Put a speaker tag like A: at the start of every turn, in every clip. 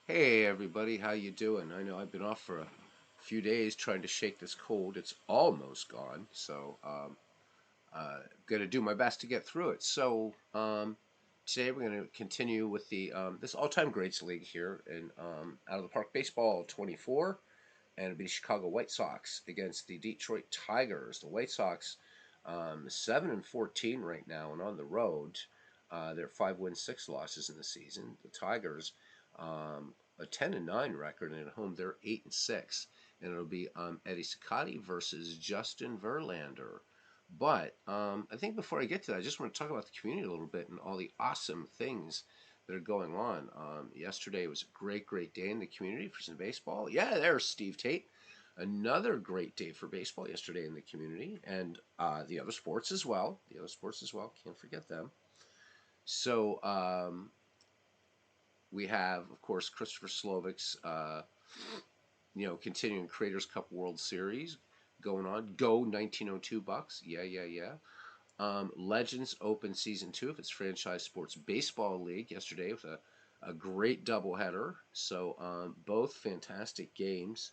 A: Hey everybody, how you doing? I know I've been off for a few days trying to shake this cold. It's almost gone, so gonna do my best to get through it. Today we're gonna continue with the this all-time greats league here in out of the park baseball 24, and it'll be the Chicago White Sox against the Detroit Tigers. The White Sox 7-14 right now and on the road. They're 5 wins, 6 losses in the season. The Tigers a 10-9 record, and at home they're 8-6. And it'll be Eddie Cicotte versus Justin Verlander. But I think before I get to that, I just want to talk about the community a little bit and all the awesome things that are going on. Yesterday was a great day in the community for some baseball. Yeah, there's Steve Tate. Another great day for baseball yesterday in the community, and the other sports as well. The other sports as well. Can't forget them. So we have, of course, Christopher Slovik's, continuing Creators Cup World Series going on. Go 1902 Bucks. Yeah. Legends Open Season 2 of its franchise sports baseball league yesterday with a great doubleheader. So both fantastic games.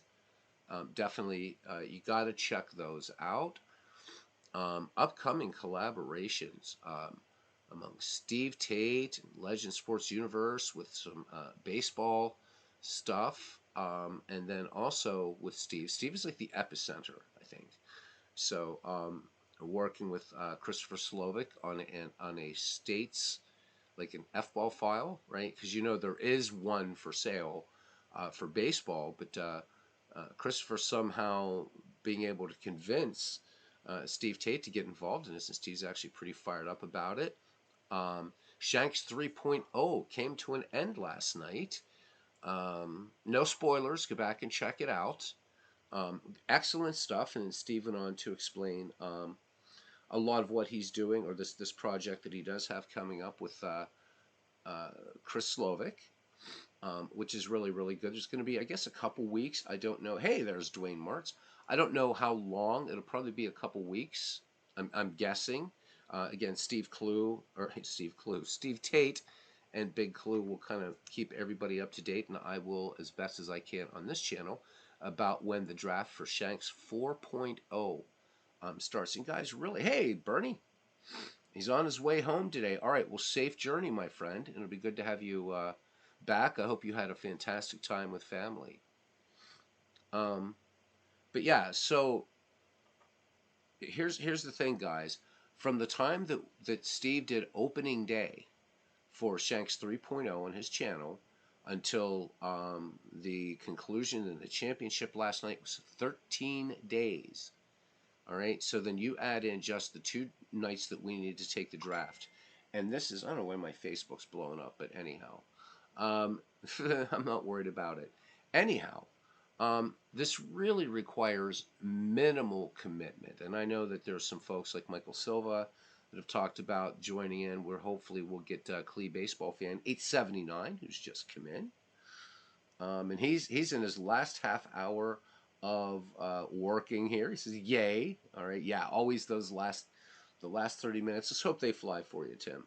A: Definitely, you got to check those out. Upcoming collaborations among Steve Tate and Legend Sports Universe with some baseball stuff. And then also with Steve. Steve is like the epicenter, I think. So working with Christopher Slovik on a states like an F-ball file, right? Because there is one for sale for baseball, but Christopher somehow being able to convince Steve Tate to get involved in this, and Steve's actually pretty fired up about it. Shanks 3.0 came to an end last night. No spoilers. Go back and check it out. Excellent stuff, and then Steve went on to explain a lot of what he's doing, or this project that he does have coming up with Chris Slovik, which is really good. There's going to be, I guess, a couple weeks. I don't know. Hey, there's Dwayne Martz. I don't know how long. It'll probably be a couple weeks. I'm guessing. Again, Steve Tate, and Big Clue will kind of keep everybody up to date, and I will as best as I can on this channel about when the draft for Shanks 4.0 starts. And guys, really, hey, Bernie, he's on his way home today. All right, well, safe journey, my friend. It'll be good to have you back. I hope you had a fantastic time with family. Um, but yeah, so here's the thing, guys. From the time that Steve did opening day for Shanks 3.0 on his channel until the conclusion of the championship last night was 13 days. All right, so then you add in just the 2 nights that we need to take the draft. And this is, I don't know when my Facebook's blowing up, but anyhow, I'm not worried about it. Anyhow, this really requires minimal commitment. And I know that there's some folks like Michael Silva that have talked about joining in, where hopefully we'll get Clee Baseball Fan 879, who's just come in. And he's in his last half hour of working here. He says, "Yay!" All right, yeah, always the last 30 minutes. Let's hope they fly for you, Tim.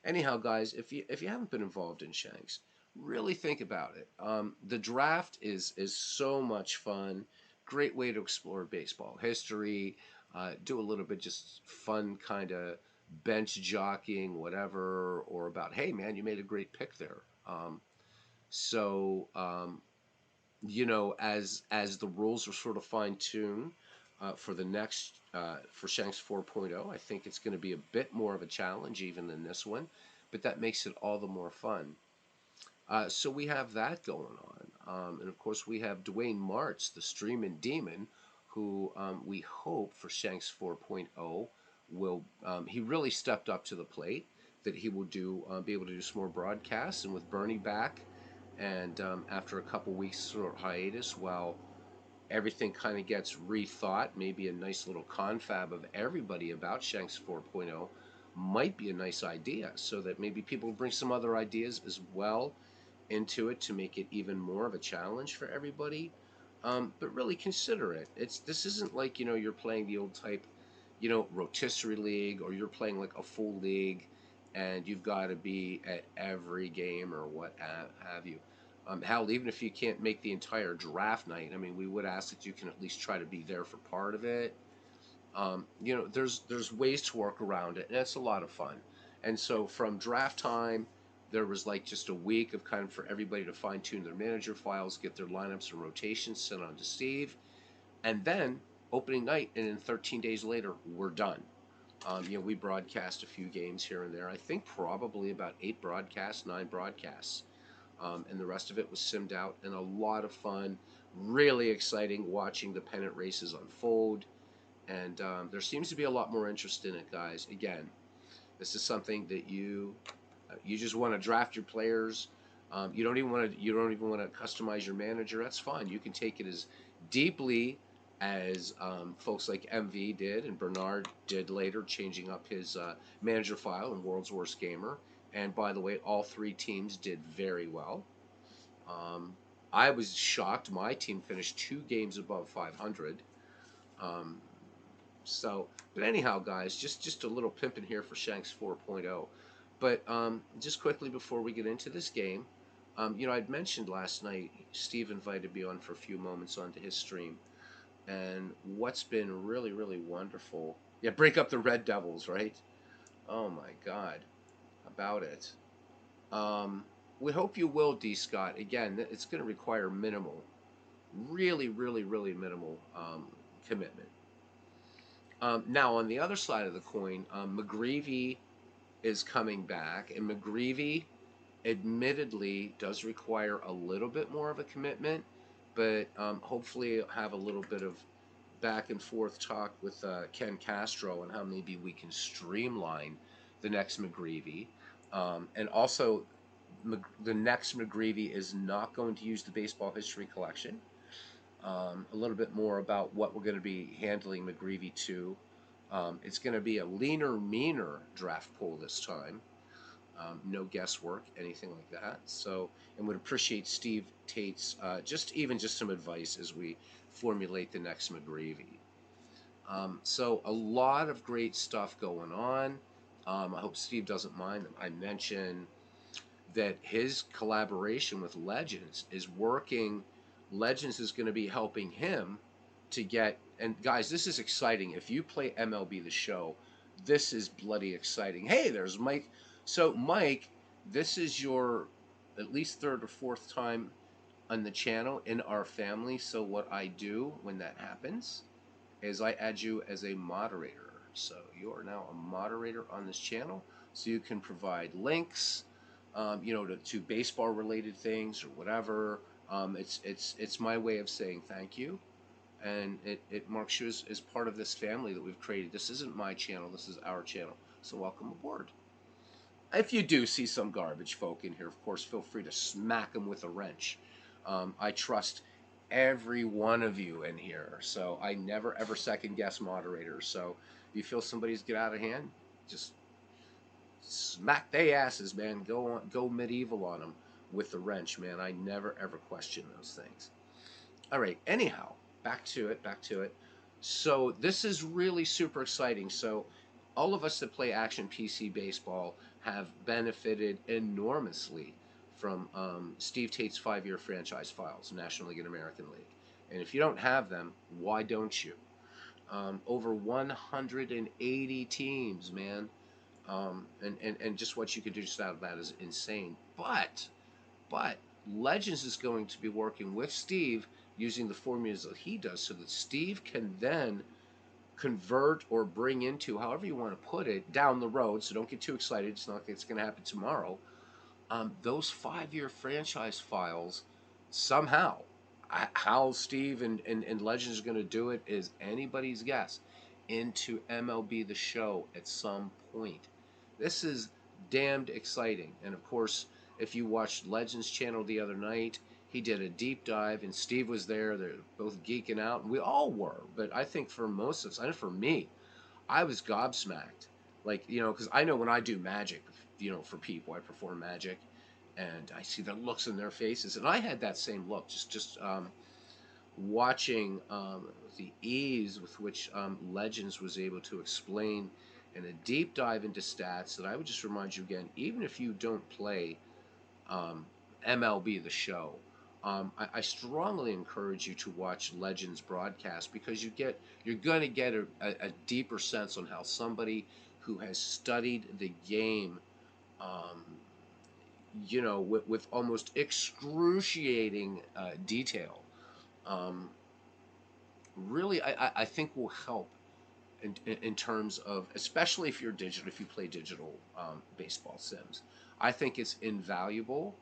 A: Anyhow, guys, if you haven't been involved in Shanks, really think about it. The draft is so much fun. Great way to explore baseball history. Do a little bit just fun kind of bench jockeying, whatever, or about, hey man, you made a great pick there. So as the rules are sort of fine tuned for the next for Shanks 4.0, I think it's going to be a bit more of a challenge even than this one, but that makes it all the more fun. So we have that going on, and of course we have Dwayne Martz, the streaming demon, who we hope for Shanks 4.0 will he really stepped up to the plate. That he will be able to do some more broadcasts, and with Bernie back, and after a couple weeks sort of hiatus, while everything kind of gets rethought, maybe a nice little confab of everybody about Shanks 4.0 might be a nice idea, so that maybe people bring some other ideas as well into it to make it even more of a challenge for everybody. But really consider it. This isn't like you're playing the old type, rotisserie league, or you're playing like a full league, and you've got to be at every game or what have you. Hell, even if you can't make the entire draft night, I mean, we would ask that you can at least try to be there for part of it. There's ways to work around it, and it's a lot of fun. And so from draft time, there was like just a week of kind of for everybody to fine tune their manager files, get their lineups and rotations sent on to Steve, and then opening night, and then 13 days later, we're done. We broadcast a few games here and there. I think probably about 8 broadcasts, 9 broadcasts, and the rest of it was simmed out and a lot of fun. Really exciting watching the pennant races unfold, and there seems to be a lot more interest in it, guys. Again, this is something that you just want to draft your players. You don't even want to customize your manager. That's fine. You can take it as deeply as folks like MV did and Bernard did later, changing up his manager file in World's Worst Gamer. And by the way, all 3 teams did very well. Um, I was shocked. My team finished 2 games above 500. Um, but anyhow, guys, just a little pimping here for Shanks 4.0. But just quickly before we get into this game, I'd mentioned last night Steve invited me on for a few moments onto his stream, and what's been really really wonderful. Yeah, break up the Red Devils, right? Oh my God, about it. Um, we hope you will, D. Scott. Again, it's going to require minimal, really really really minimal commitment. Now, on the other side of the coin, McGreevy is coming back, and McGreevy admittedly does require a little bit more of a commitment, but hopefully have a little bit of back and forth talk with Ken Castro and how maybe we can streamline the next McGreevy. And also, the next McGreevy is not going to use the baseball history collection. A little bit more about what we're going to be handling McGreevy to. It's going to be a leaner, meaner draft pool this time. No guesswork, anything like that. So, and would appreciate Steve Tate's just some advice as we formulate the next McGreevy. So, a lot of great stuff going on. I hope Steve doesn't mind. I mentioned that his collaboration with Legends is working. Legends is going to be helping him to get. And guys, this is exciting. If you play MLB The Show, this is bloody exciting. Hey, there's Mike. So, Mike, this is your at least third or fourth time on the channel in our family. So, what I do when that happens is I add you as a moderator. So, you are now a moderator on this channel. So, you can provide links, to baseball related things or whatever. It's my way of saying thank you, and it marks you as part of this family that we've created. This isn't my channel. This is our channel. So welcome aboard. If you do see some garbage folk in here, of course, feel free to smack them with a wrench. I trust every one of you in here, so I never ever second guess moderators. So if you feel somebody's get out of hand, just smack they asses, man. Go medieval on them with the wrench, man. I never ever question those things. All right. Anyhow, back to it. Back to it. So this is really super exciting. So all of us that play action PC baseball have benefited enormously from Steve Tate's 5-year franchise files, National League and American League. And if you don't have them, why don't you? Over 180 teams, man. And just what you could do just out of that is insane. But Legends is going to be working with Steve using the formulas that he does, so that Steve can then convert or bring into, however you want to put it, down the road. So don't get too excited. It's not like it's going to happen tomorrow. Those 5-year franchise files somehow. How Steve and Legends are going to do it is anybody's guess. Into MLB The Show at some point. This is damned exciting. And of course, if you watched Legends channel the other night, he did a deep dive, and Steve was there. They're both geeking out, and we all were. But I think for most of us, I know for me, I was gobsmacked. Like, because I know when I do magic, for people, I perform magic, and I see the looks in their faces, and I had that same look. Just watching the ease with which Legends was able to explain and a deep dive into stats that I would just remind you again, even if you don't play MLB The Show. I strongly encourage you to watch Legends broadcast because you're going to get a deeper sense on how somebody who has studied the game, um, with almost excruciating detail, um, really I think will help in terms of, especially if you're digital, if you play digital baseball sims. I think it's invaluable.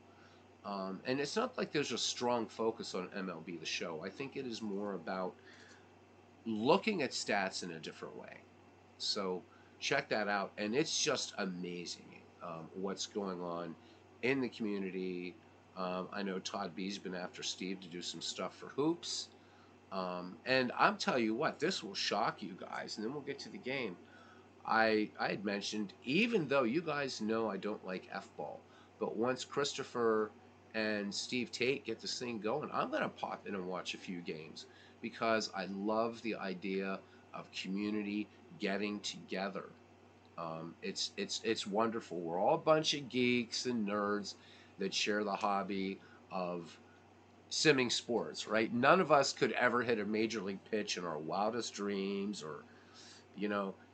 A: And it's not like there's a strong focus on MLB The Show. I think it is more about looking at stats in a different way. So check that out. And it's just amazing what's going on in the community. I know Todd B's been after Steve to do some stuff for hoops. And I'm telling you what, this will shock you guys. And then we'll get to the game. I had mentioned, even though you guys know I don't like F ball, but once Christopher and Steve Tate get this thing going, I'm gonna pop in and watch a few games because I love the idea of community getting together. It's wonderful. We're all a bunch of geeks and nerds that share the hobby of simming sports, right? None of us could ever hit a major league pitch in our wildest dreams, or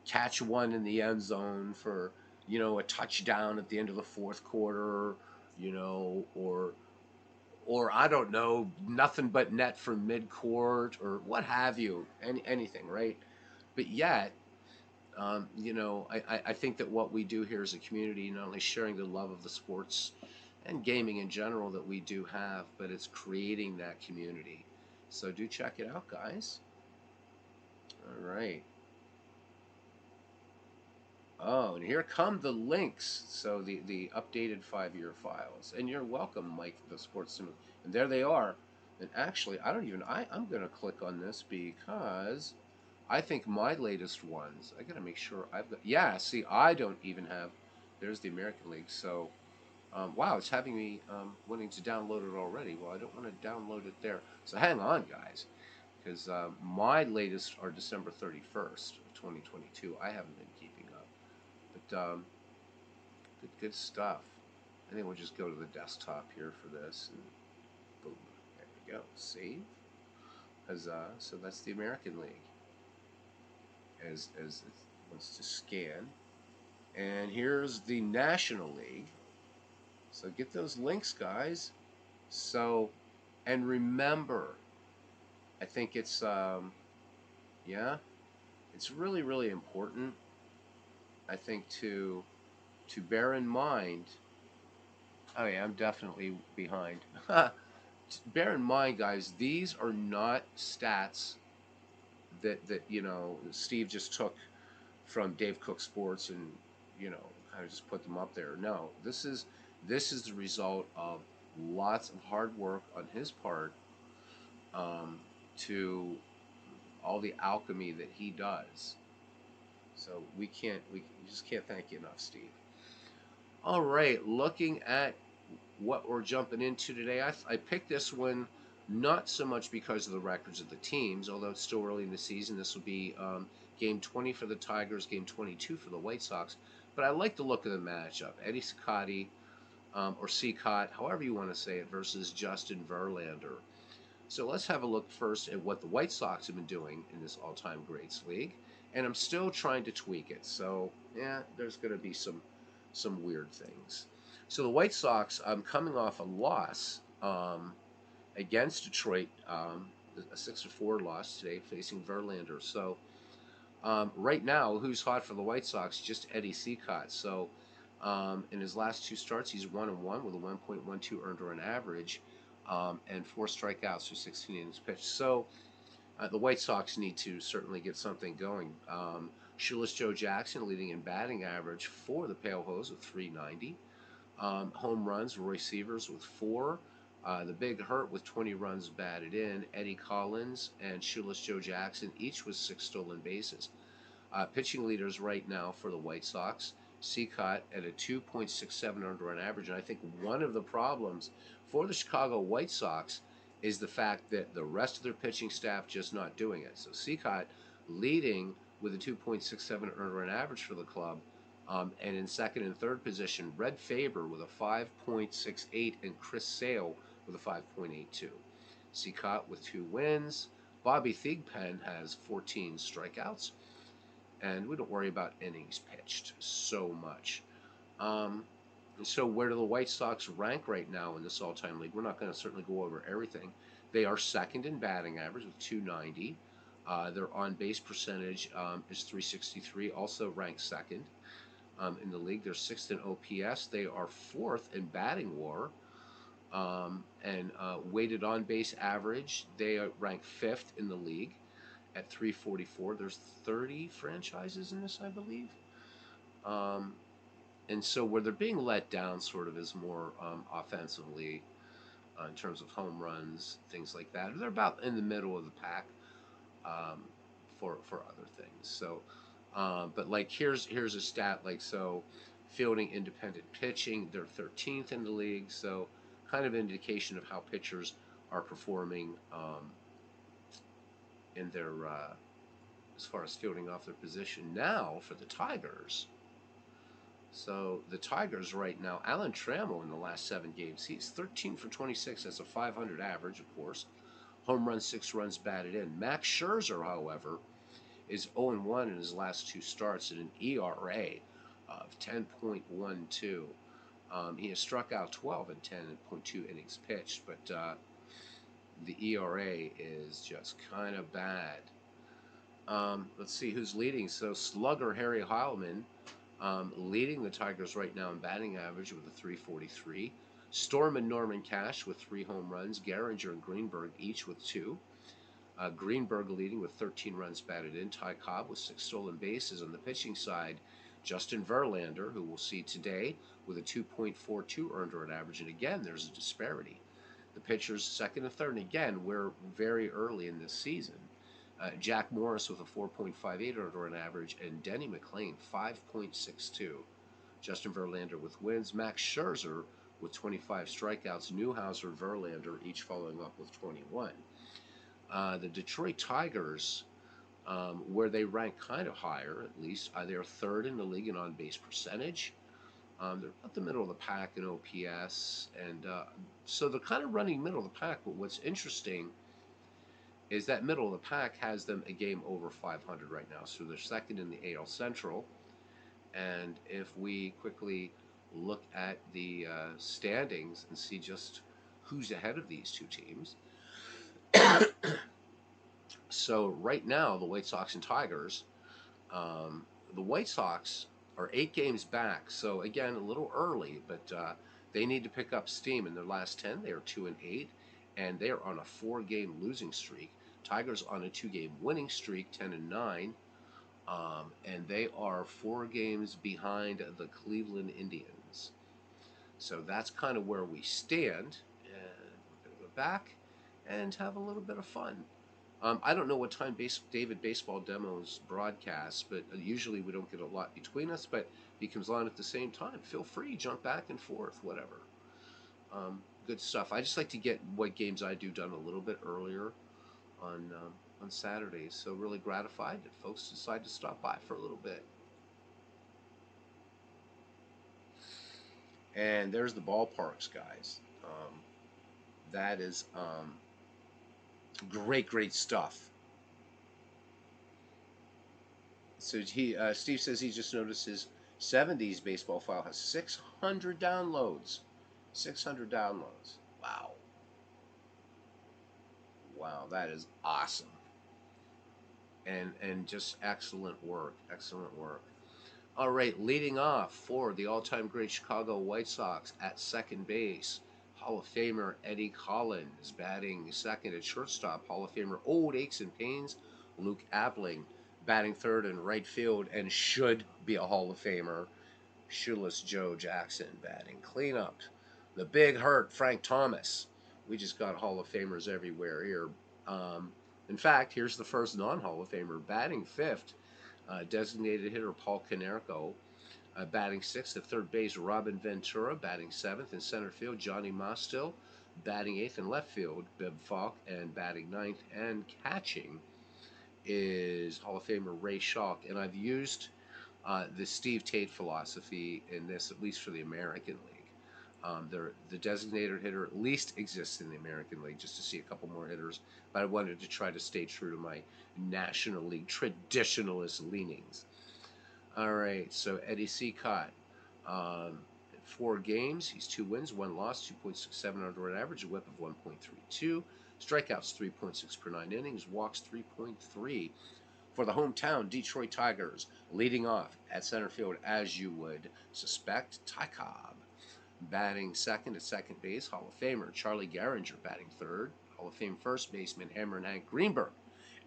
A: catch one in the end zone for, a touchdown at the end of the fourth quarter, or I don't know, nothing but net from midcourt or what have you, anything, right? But yet, I think that what we do here as a community, not only sharing the love of the sports and gaming in general that we do have, but it's creating that community. So do check it out, guys. All right. Oh, and here come the links. So the updated 5-year files. And you're welcome, Mike, the sports sim. And there they are. And actually, I'm going to click on this because I think my latest ones, I got to make sure I've got, yeah, see, I don't even have, there's the American League. So, wow, it's having me wanting to download it already. Well, I don't want to download it there. So hang on, guys, because my latest are December 31st of 2022. I haven't been keeping up. But good stuff. I think we'll just go to the desktop here for this, and boom, there we go. Save. Huzzah! So that's the American League. As it wants to scan, and here's the National League. So get those links, guys. So, and remember, I think it's yeah, it's really important. I think to bear in mind. Oh yeah, I'm definitely behind. Bear in mind, guys, these are not stats that Steve just took from Dave Cook Sports and kind of just put them up there. No, this is the result of lots of hard work on his part, to all the alchemy that he does. So we just can't thank you enough, Steve. All right, looking at what we're jumping into today, I picked this one not so much because of the records of the teams, although it's still early in the season. This will be game 20 for the Tigers, game 22 for the White Sox. But I like the look of the matchup. Eddie Cicotte, or Cicotte, however you want to say it, versus Justin Verlander. So let's have a look first at what the White Sox have been doing in this all-time greats league. And I'm still trying to tweak it. So, yeah, there's going to be some weird things. So the White Sox, coming off a loss against Detroit, a 6-4 loss today, facing Verlander. So right now, who's hot for the White Sox? Just Eddie Cicotte. So in his last two starts, he's 1-1 with a 1.12 earned run average, and 4 strikeouts for 16 innings pitched. So the White Sox need to certainly get something going. Shoeless Joe Jackson leading in batting average for the Pale Hose with 390. Home runs, Roy Sievers with 4. The Big Hurt with 20 runs batted in. Eddie Collins and Shoeless Joe Jackson each with 6 stolen bases. Pitching leaders right now for the White Sox, Cicotte at a 2.67 earned run average. And I think one of the problems for the Chicago White Sox is the fact that the rest of their pitching staff just not doing it. So Cicotte leading with a 2.67 earned run average for the club, And in second and third position, Red Faber with a 5.68 and Chris Sale with a 5.82. Cicotte with 2 wins. Bobby Thigpen has 14 strikeouts. And we don't worry about innings pitched so much. Um, so where do the White Sox rank right now in this all-time league? We're not going to certainly go over everything. They are second in batting average with 290. Their on-base percentage is 363, also ranked second in the league. They're sixth in OPS. They are fourth in batting WAR. And weighted on-base average, they rank fifth in the league at 344. There's 30 franchises in this, I believe. Um, and so where they're being let down sort of is more offensively in terms of home runs, things like that. They're about in the middle of the pack um, for other things. So, but like here's a stat like so, fielding independent pitching, they're 13th in the league. So, kind of indication of how pitchers are performing in their as far as fielding off their position. Now for the Tigers. So the Tigers right now, Alan Trammell in the last 7 games, he's 13 for 26. That's a 500 average, of course. Home run, 6 runs batted in. Max Scherzer, however, is 0-1 in his last 2 starts at an ERA of 10.12. He has struck out 12 in 10.2 innings pitched, but the ERA is just kind of bad. Let's see who's leading. So slugger Harry Heilman leading the Tigers right now in batting average with a 343. Storm and Norman Cash with 3 home runs. Garinger and Greenberg each with 2. Greenberg leading with 13 runs batted in. Ty Cobb with 6 stolen bases. On the pitching side, Justin Verlander, who we'll see today, with a 2.42 earned run average. And again, there's a disparity. The pitchers second and third, and again, we're very early in this season. Jack Morris with a 4.58 earned run average, and Denny McLain 5.62. Justin Verlander with wins. Max Scherzer with 25 strikeouts. Newhouser and Verlander each following up with 21. The Detroit Tigers, where they rank kind of higher, at least, they're third in the league in on-base percentage. They're about the middle of the pack in OPS, and so they're kind of running middle of the pack. But what's interesting is that middle of the pack has them a game over 500 right now. So they're second in the AL Central. And if we quickly look at the standings and see just who's ahead of these two teams. So right now, the White Sox and Tigers, the White Sox are 8 games back. So again, a little early, but they need to pick up steam. In their last 10, they are 2-8, and they are on a 4-game losing streak. Tigers on a 2-game winning streak, 10-9, and they are 4 games behind the Cleveland Indians. So that's kind of where we stand, and we're going to go back and have a little bit of fun. I don't know what time David Baseball Demos broadcasts, but usually we don't get a lot between us. But if he comes on at the same time, feel free, jump back and forth, whatever. Good stuff. I just like to get what games I do done a little bit earlier on Saturdays. So really gratified that folks decide to stop by for a little bit. And there's the ballparks, guys. That is great stuff. So Steve says he just noticed his 70s baseball file has 600 downloads. 600 downloads. Wow. Wow, that is awesome. And just excellent work. Excellent work. All right, leading off for the all-time great Chicago White Sox at second base, Hall of Famer Eddie Collins. Batting second at shortstop, Hall of Famer Old Aches and Pains Luke Appling. Batting third in right field and should be a Hall of Famer, Shoeless Joe Jackson. Batting cleanup, the big hurt Frank Thomas. We just got Hall of Famers everywhere here. In fact, here's the first non-Hall of Famer. Batting fifth, designated hitter Paul Konerko. Batting sixth at third base, Robin Ventura. Batting seventh in center field, Johnny Mostil. Batting eighth in left field, Bibb Falk. And batting ninth and catching is Hall of Famer Ray Schalk. And I've used the Steve Tate philosophy in this, at least for the American League. The designated hitter at least exists in the American League, just to see a couple more hitters. But I wanted to try to stay true to my National League traditionalist leanings. All right, so Eddie Cicotte, 4 games, he's 2 wins, 1 loss, 2.67 under average, a whip of 1.32, strikeouts 3.6 per 9 innings, walks 3.3. For the hometown Detroit Tigers, leading off at center field, as you would suspect, Ty Cobb. Batting second at second base, Hall of Famer Charlie Gehringer batting third, Hall of Fame first baseman Hammer and Hank Greenberg.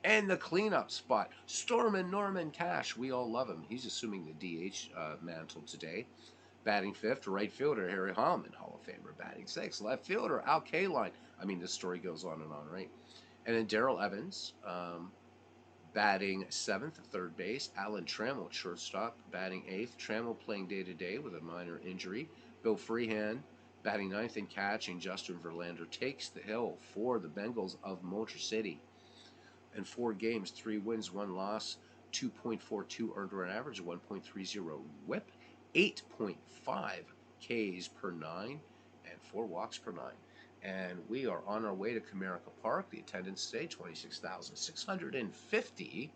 A: And the cleanup spot, Stormin' Norman Cash. We all love him. He's assuming the DH mantle today. Batting fifth, right fielder Harry Holman, Hall of Famer. Batting sixth, left fielder Al Kaline. I mean, this story goes on, right? And then Darrell Evans, batting seventh at third base. Alan Trammell, shortstop, batting eighth. Trammell playing day-to-day with a minor injury. Bill Freehan, batting ninth and catching. Justin Verlander takes the hill for the Bengals of Motor City. In 4 games, 3 wins, 1 loss, 2.42 earned run average, 1.30 whip, 8.5 Ks per 9, and 4 walks per 9. And we are on our way to Comerica Park. The attendance today, 26,650.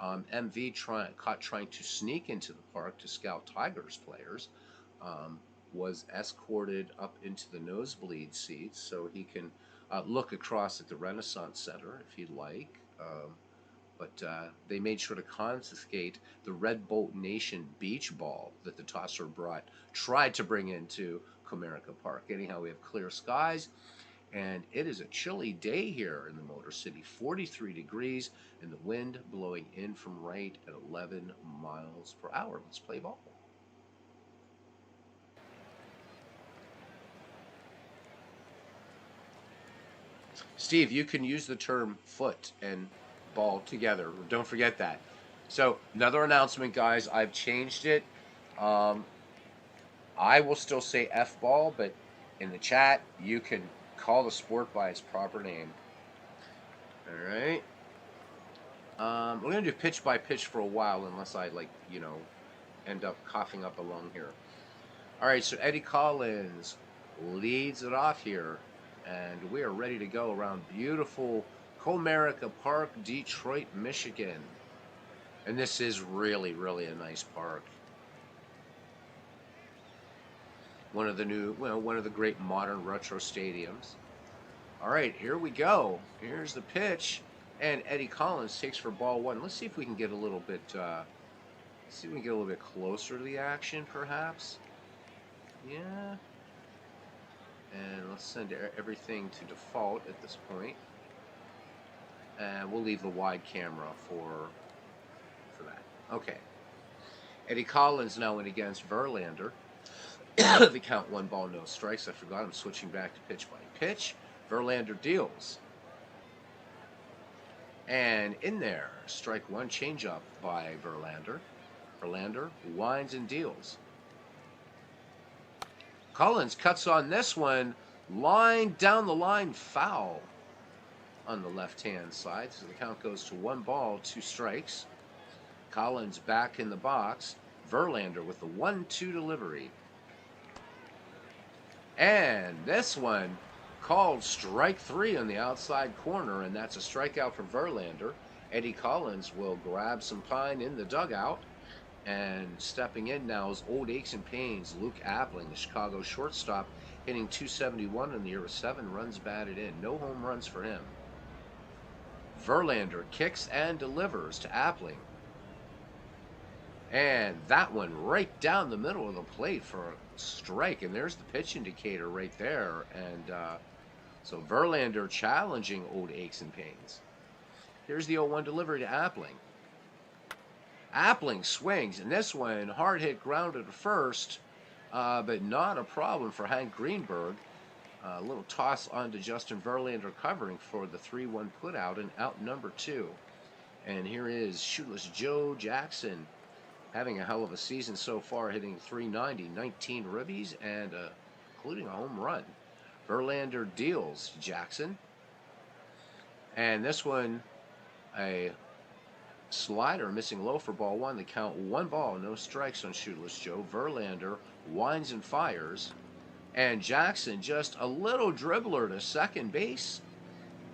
A: MV caught trying to sneak into the park to scout Tigers players. Was escorted up into the nosebleed seats so he can look across at the Renaissance Center if he'd like. But they made sure to confiscate the Red Bolt Nation beach ball that the tosser tried to bring into Comerica Park. Anyhow, we have clear skies, and it is a chilly day here in the Motor City, 43 degrees, and the wind blowing in from right at 11 miles per hour. Let's play ball. Steve, you can use the term foot and ball together. Don't forget that. So, another announcement, guys. I've changed it. I will still say F ball, but in the chat, you can call the sport by its proper name. All right. We're going to do pitch by pitch for a while, unless I, end up coughing up a lung here. All right, so Eddie Collins leads it off here. And we are ready to go around beautiful Comerica Park, Detroit, Michigan. And this is really, really a nice park. One of the great modern retro stadiums. All right, here we go. Here's the pitch, and Eddie Collins takes for ball one. Let's see if we can get a little bit. Closer to the action, perhaps. Yeah. And let's send everything to default at this point. And we'll leave the wide camera for that. Okay. Eddie Collins now in against Verlander. The count 1 ball, no strikes. I forgot I'm switching back to pitch by pitch. Verlander deals. And in there, strike 1 changeup by Verlander. Verlander winds and deals. Collins cuts on this one, line down the line, foul on the left-hand side. So the count goes to 1 ball, 2 strikes. Collins back in the box. Verlander with the 1-2 delivery. And this one called strike 3 on the outside corner, and that's a strikeout for Verlander. Eddie Collins will grab some pine in the dugout. And stepping in now is old aches and pains, Luke Appling, the Chicago shortstop, hitting .271 in the year with 7 runs batted in. No home runs for him. Verlander kicks and delivers to Appling. And that one right down the middle of the plate for a strike. And there's the pitch indicator right there. And so Verlander challenging old aches and pains. Here's the 0-1 delivery to Appling. Appling swings, and this one hard hit grounded to first, but not a problem for Hank Greenberg. A little toss onto Justin Verlander covering for the 3-1 put out and out number 2. And here is shootless Joe Jackson having a hell of a season so far, hitting .390, 19 ribbies, and including a home run. Verlander deals Jackson. And this one, a Slider missing low for ball one. The count 1 ball, no strikes on Shootless Joe. Verlander winds and fires. And Jackson just a little dribbler to second base.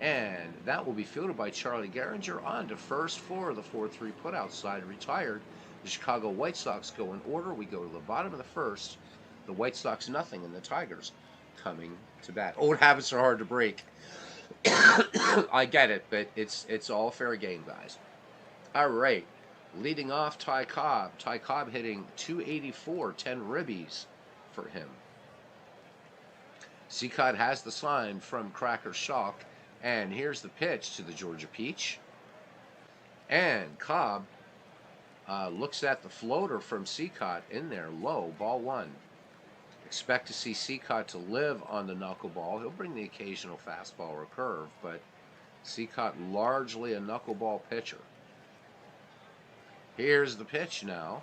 A: And that will be fielded by Charlie Gehringer on to first for the 4-3 put outside retired. The Chicago White Sox go in order. We go to the bottom of the first. The White Sox nothing, and the Tigers coming to bat. Old habits are hard to break. I get it, but it's all fair game, guys. All right, leading off Ty Cobb. Ty Cobb hitting .284, 10 ribbies for him. Cicotte has the sign from Cracker Shock, and here's the pitch to the Georgia Peach. And Cobb looks at the floater from Cicotte in there, low, ball one. Expect to see Cicotte to live on the knuckleball. He'll bring the occasional fastball or curve, but Cicotte largely a knuckleball pitcher. Here's the pitch now.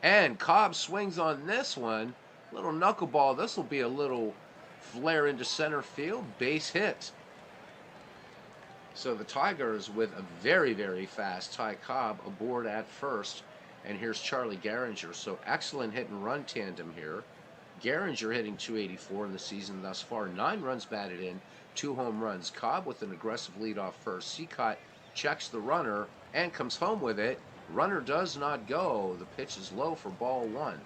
A: And Cobb swings on this one. Little knuckleball. This will be a little flare into center field. Base hit. So the Tigers with a very, very fast Ty Cobb aboard at first. And here's Charlie Gehringer. So excellent hit and run tandem here. Gehringer hitting .284 in the season thus far. 9 runs batted in, 2 home runs. Cobb with an aggressive lead off first. Cicotte checks the runner and comes home with it. Runner does not go. The pitch is low for ball one.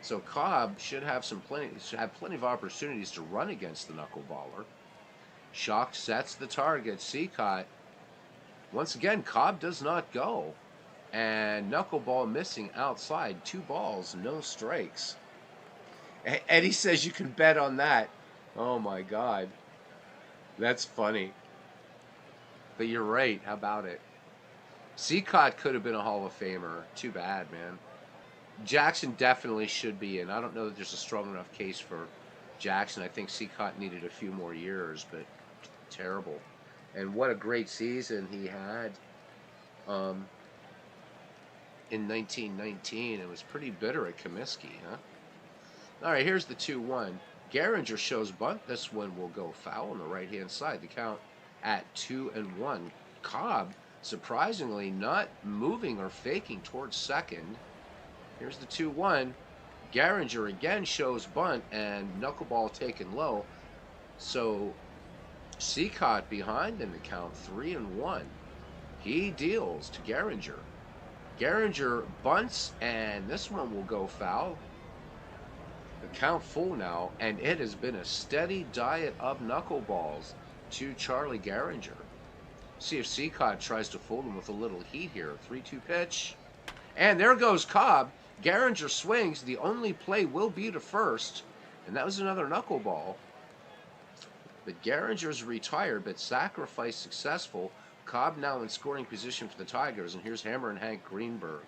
A: So Cobb should have plenty of opportunities to run against the knuckleballer. Shock sets the target. Cicotte. Once again, Cobb does not go. And knuckleball missing outside. 2 balls, no strikes. Eddie says you can bet on that. Oh my God. That's funny. But you're right. How about it? Cicotte could have been a Hall of Famer. Too bad, man. Jackson definitely should be in. I don't know that there's a strong enough case for Jackson. I think Cicotte needed a few more years, but terrible. And what a great season he had. In 1919, it was pretty bitter at Comiskey, huh? All right, here's the 2-1. Gehringer shows bunt. This one will go foul on the right-hand side. The count at 2-1. Cobb, surprisingly, not moving or faking towards second. Here's the 2-1. Gehringer again shows bunt and knuckleball taken low. So Cicotte behind in the count, 3-1. He deals to Gehringer. Gehringer bunts, and this one will go foul. The count full now, and it has been a steady diet of knuckleballs to Charlie Gehringer. See if Cicotte tries to fool him with a little heat here. 3-2 pitch. And there goes Cobb. Gehringer swings. The only play will be to first, and that was another knuckleball. But Gehringer's retired, but sacrifice successful. Cobb now in scoring position for the Tigers, and here's Hammer and Hank Greenberg.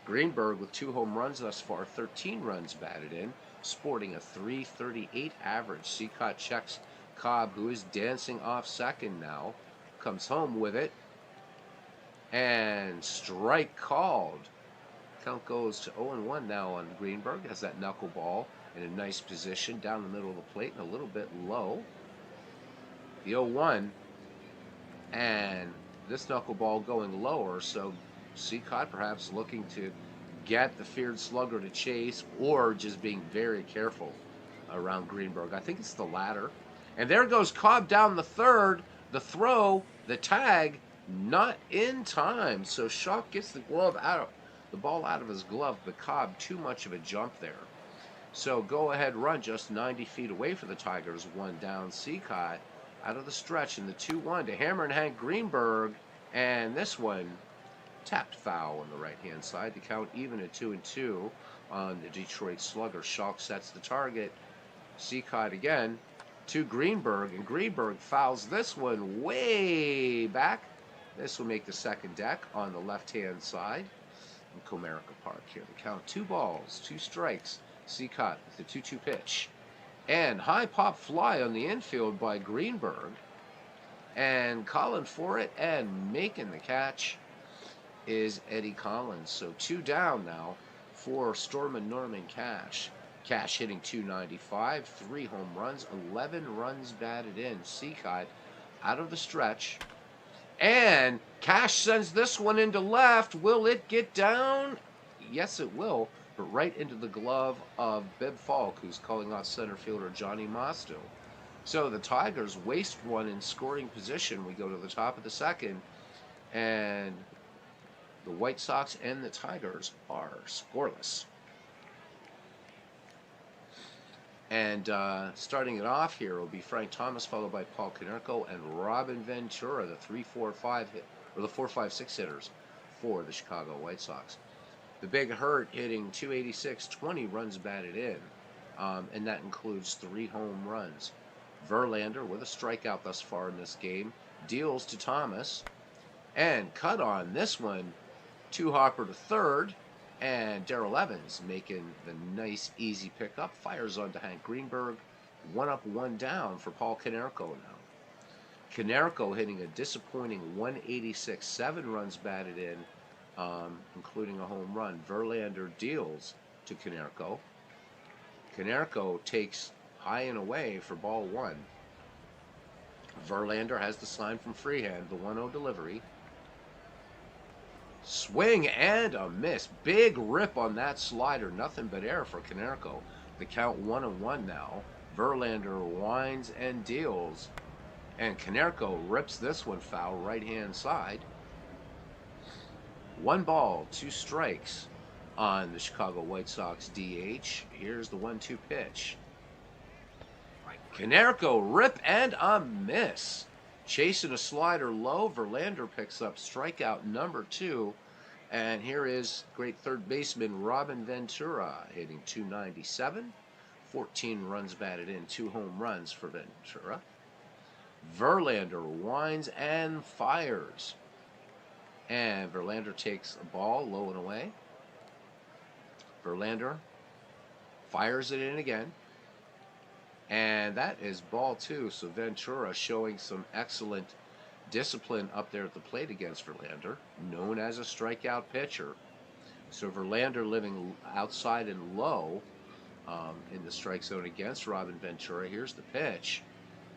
A: Greenberg with 2 home runs thus far, 13 runs batted in, sporting a .338 average. Cicotte checks Cobb, who is dancing off second now, comes home with it, and strike called. Count goes to 0-1 now on Greenberg, has that knuckleball in a nice position down the middle of the plate and a little bit low. The 0-1. And this knuckleball going lower, so Cicotte perhaps looking to get the feared slugger to chase or just being very careful around Greenberg. I think it's the latter. And there goes Cobb down the third. The throw, the tag, not in time. So Shock gets the ball out of his glove, but Cobb too much of a jump there. So go ahead run just 90 feet away for the Tigers. 1 down. Cicotte out of the stretch in the 2-1 to Hammer and Hank Greenberg, and this one tapped foul on the right-hand side. The count even at 2-2 on the Detroit Slugger. Shock sets the target. Cicotte again to Greenberg, and Greenberg fouls this one way back. This will make the second deck on the left-hand side in Comerica Park here. The count 2 balls, 2 strikes. Cicotte with the 2-2 pitch. And high pop fly on the infield by Greenberg. And calling for it and making the catch is Eddie Collins. So 2 down now for Stormin' Norman Cash. Cash hitting .295, 3 home runs, 11 runs batted in. Cicotte out of the stretch. And Cash sends this one into left. Will it get down? Yes, it will, but right into the glove of Bibb Falk, who's calling out center fielder Johnny Mosto. So the Tigers waste one in scoring position. We go to the top of the second, and the White Sox and the Tigers are scoreless. And starting it off here will be Frank Thomas, followed by Paul Konerko and Robin Ventura, the 3-4-5 hit, or the 4-5-6 hitters for the Chicago White Sox. The Big Hurt hitting 286, 20 runs batted in, and that includes 3 home runs. Verlander, with a strikeout thus far in this game, deals to Thomas, and cut on this one to Hopper to third, and Darrell Evans making the nice, easy pickup, fires on to Hank Greenberg. 1 up, 1 down for Paul Konerko now. Konerko hitting a disappointing 186, 7 runs batted in, including a home run. Verlander deals to Konerko. Konerko takes high and away for ball 1. Verlander has the sign from Freehand, the 1-0 delivery. Swing and a miss. Big rip on that slider. Nothing but air for Konerko. The count 1-1 now. Verlander winds and deals. And Konerko rips this one foul right-hand side. 1 ball, 2 strikes on the Chicago White Sox DH. Here's the 1-2 pitch. Konerko rip and a miss. Chasing a slider low, Verlander picks up strikeout number 2. And here is great third baseman Robin Ventura hitting 297. 14 runs batted in, 2 home runs for Ventura. Verlander winds and fires. And Verlander takes a ball low and away. Verlander fires it in again. And that is ball 2. So Ventura showing some excellent discipline up there at the plate against Verlander, known as a strikeout pitcher. So Verlander living outside and low in the strike zone against Robin Ventura. Here's the pitch.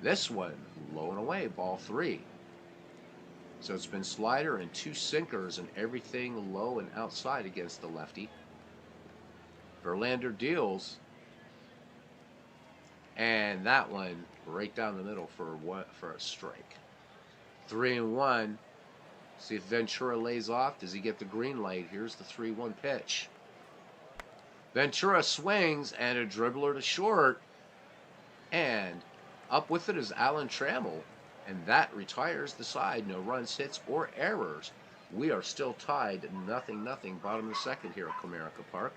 A: This one, low and away, ball 3. So it's been slider and 2 sinkers and everything low and outside against the lefty. Verlander deals. And that one right down the middle for a strike. 3-1. See if Ventura lays off. Does he get the green light? Here's the 3-1 pitch. Ventura swings and a dribbler to short. And up with it is Alan Trammell. And that retires the side. No runs, hits, or errors. We are still tied 0-0, bottom of the second here at Comerica Park.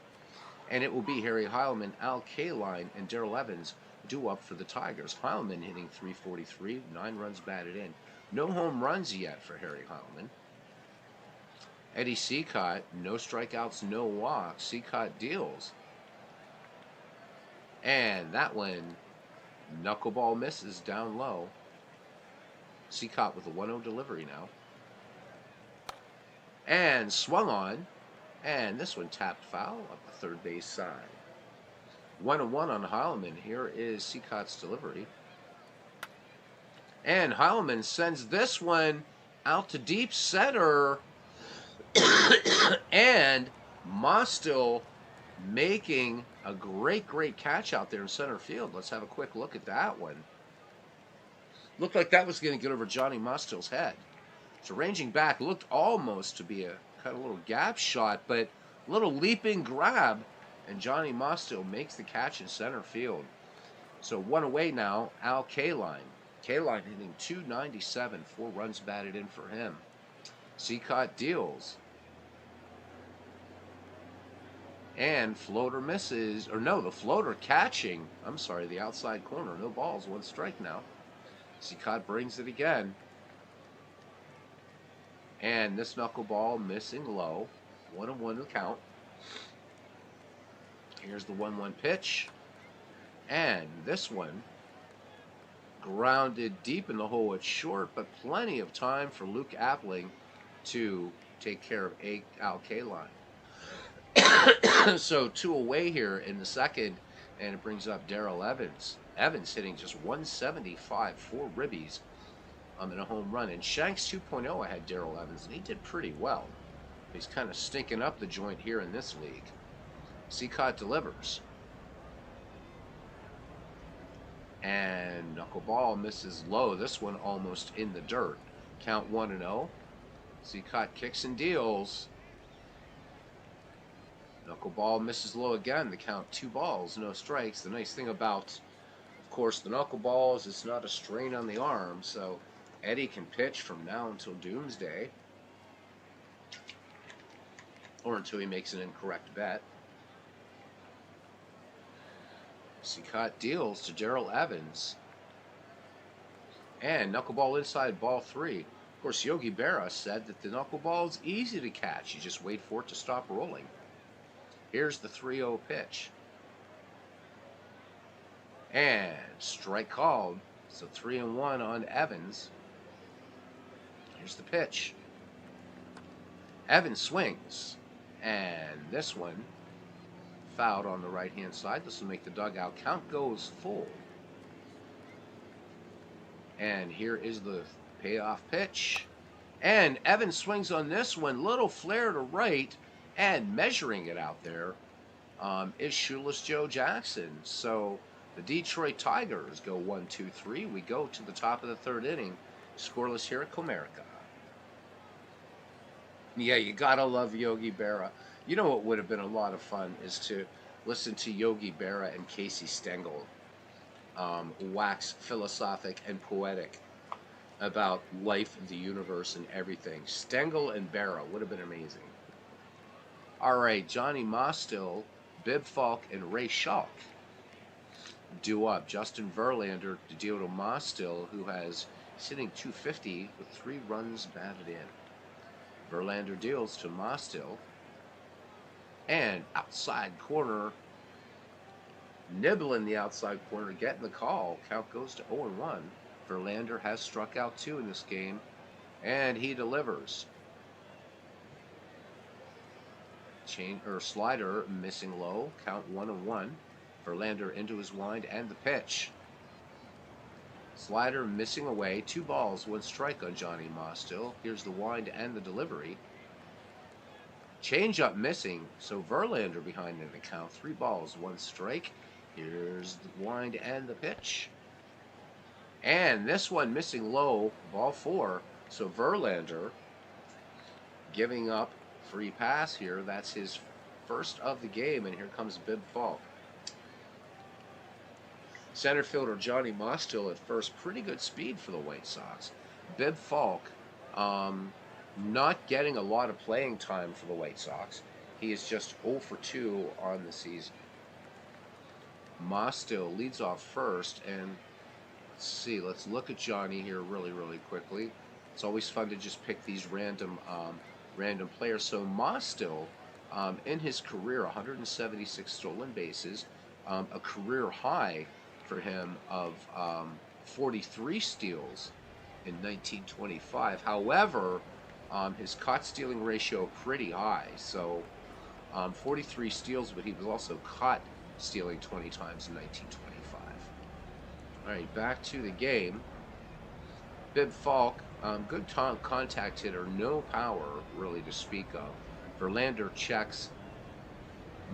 A: And it will be Harry Heilmann, Al Kaline, and Darrell Evans due up for the Tigers. Heilmann hitting 343, 9 runs batted in. No home runs yet for Harry Heilmann. Eddie Cicotte, no strikeouts, no walks. Cicotte deals. And that one, knuckleball misses down low. Cicotte with a 1-0 delivery now. And swung on. And this one tapped foul up the third base side. 1-1 on Heilmann. Here is Cicotte's delivery. And Heilmann sends this one out to deep center. And Mosto making a great catch out there in center field. Let's have a quick look at that one. Looked like that was going to get over Johnny Mosto's head. So ranging back, looked almost to be a kind of little gap shot, but a little leaping grab. And Johnny Mosto makes the catch in center field. So 1 away now, Al Kaline. Kaline hitting 297, 4 runs batted in for him. Cicotte deals. And floater misses, or no, the floater catching, I'm sorry, the outside corner. No balls, 1 strike now. Cicotte brings it again. And this knuckleball missing low. 1-1 to count. Here's the 1-1 pitch. And this one grounded deep in the hole. It's short, but plenty of time for Luke Appling to take care of Al Kaline. So 2 away here in the second, and it brings up Darrell Evans. Evans hitting just 175, 4 ribbies. in a home run. And Shanks 2.0, I had Darrell Evans, and he did pretty well. He's kind of stinking up the joint here in this league. Cicotte delivers. And knuckleball misses low. This one almost in the dirt. Count 1-0. Cicotte kicks and deals. Knuckleball misses low again. The count 2 balls, no strikes. The nice thing about, of course, the knuckleball is it's not a strain on the arm, so Eddie can pitch from now until doomsday. Or until he makes an incorrect bet. Cicotte deals to Darrell Evans. And knuckleball inside, ball 3. Of course, Yogi Berra said that the knuckleball is easy to catch. You just wait for it to stop rolling. Here's the 3-0 pitch. And strike called. So 3-1 on Evans. Here's the pitch. Evans swings. And this one fouled on the right-hand side. This will make the dugout count goes full. And here is the payoff pitch. And Evans swings on this one. Little flare to right. And measuring it out there is Shoeless Joe Jackson. So the Detroit Tigers go 1-2-3. We go to the top of the 3rd inning. Scoreless here at Comerica. Yeah, you gotta love Yogi Berra. You know what would have been a lot of fun is to listen to Yogi Berra and Casey Stengel wax philosophic and poetic about life, the universe, and everything. Stengel and Berra would have been amazing. All right, Johnny Mostil, Bib Falk, and Ray Schalk due up. Justin Verlander to deal to Mostil, who has sitting .250 with 3 runs batted in. Verlander deals to Mostil. And outside corner, nibbling the outside corner, getting the call. Count goes to 0-1. Verlander has struck out 2 in this game, and he delivers. Slider missing low. Count 1-1. Verlander into his wind and the pitch. Slider missing away. 2 balls, 1 strike on Johnny Mostil. Here's the wind and the delivery. Changeup missing, so Verlander behind in the count. 3 balls, 1 strike. Here's the wind and the pitch. And this one missing low, ball 4. So Verlander giving up free pass here. That's his first of the game, and here comes Bib Falk. Center fielder Johnny Mostil at first. Pretty good speed for the White Sox. Bib Falk not getting a lot of playing time for the White Sox. He is just 0 for 2 on the season. Mostil leads off first, and let's look at Johnny here really quickly. It's always fun to just pick these random players. So Mostil, in his career, 176 stolen bases, a career high for him of 43 steals in 1925. However, his caught-stealing ratio pretty high. So 43 steals, but he was also caught stealing 20 times in 1925. All right, back to the game. Bib Falk, good contact hitter, no power really to speak of. Verlander checks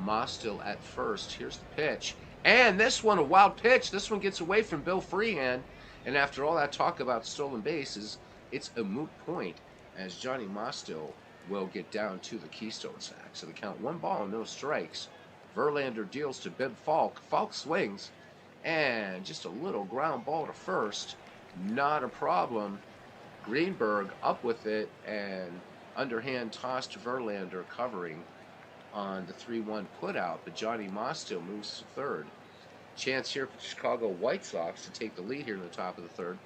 A: Mostil at first. Here's the pitch. And this one, a wild pitch. This one gets away from Bill Freehan. And after all that talk about stolen bases, it's a moot point as Johnny Mostil will get down to the Keystone sack. So the count 1 ball, no strikes. Verlander deals to Bib Falk. Falk swings. And just a little ground ball to first. Not a problem. Greenberg up with it and underhand toss to Verlander covering on the 3-1 putout, but Johnny Mostil moves to third. Chance here for the Chicago White Sox to take the lead here in the top of the third.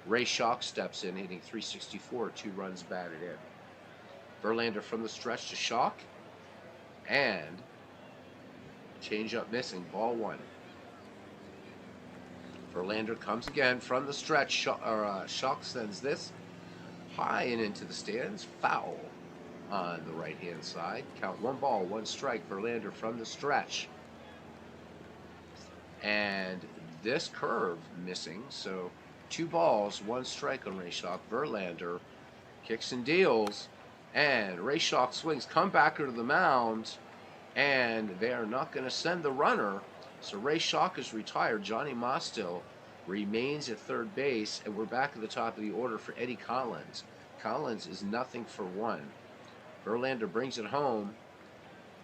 A: Ray Schalk steps in, hitting .364, 2 runs batted in. Verlander from the stretch to Schalk, and changeup missing, ball 1. Verlander comes again from the stretch. Schalk sends this high and into the stands, foul on the right-hand side. Count 1 ball, 1 strike. Verlander from the stretch. And this curve missing, so 2 balls, 1 strike on Ray Schock. Verlander kicks and deals, and Ray Schock swings, come back to the mound, and they are not going to send the runner. So Ray Schock is retired. Johnny Mostil remains at third base, and we're back at the top of the order for Eddie Collins. Collins is 0-for-1. Verlander brings it home,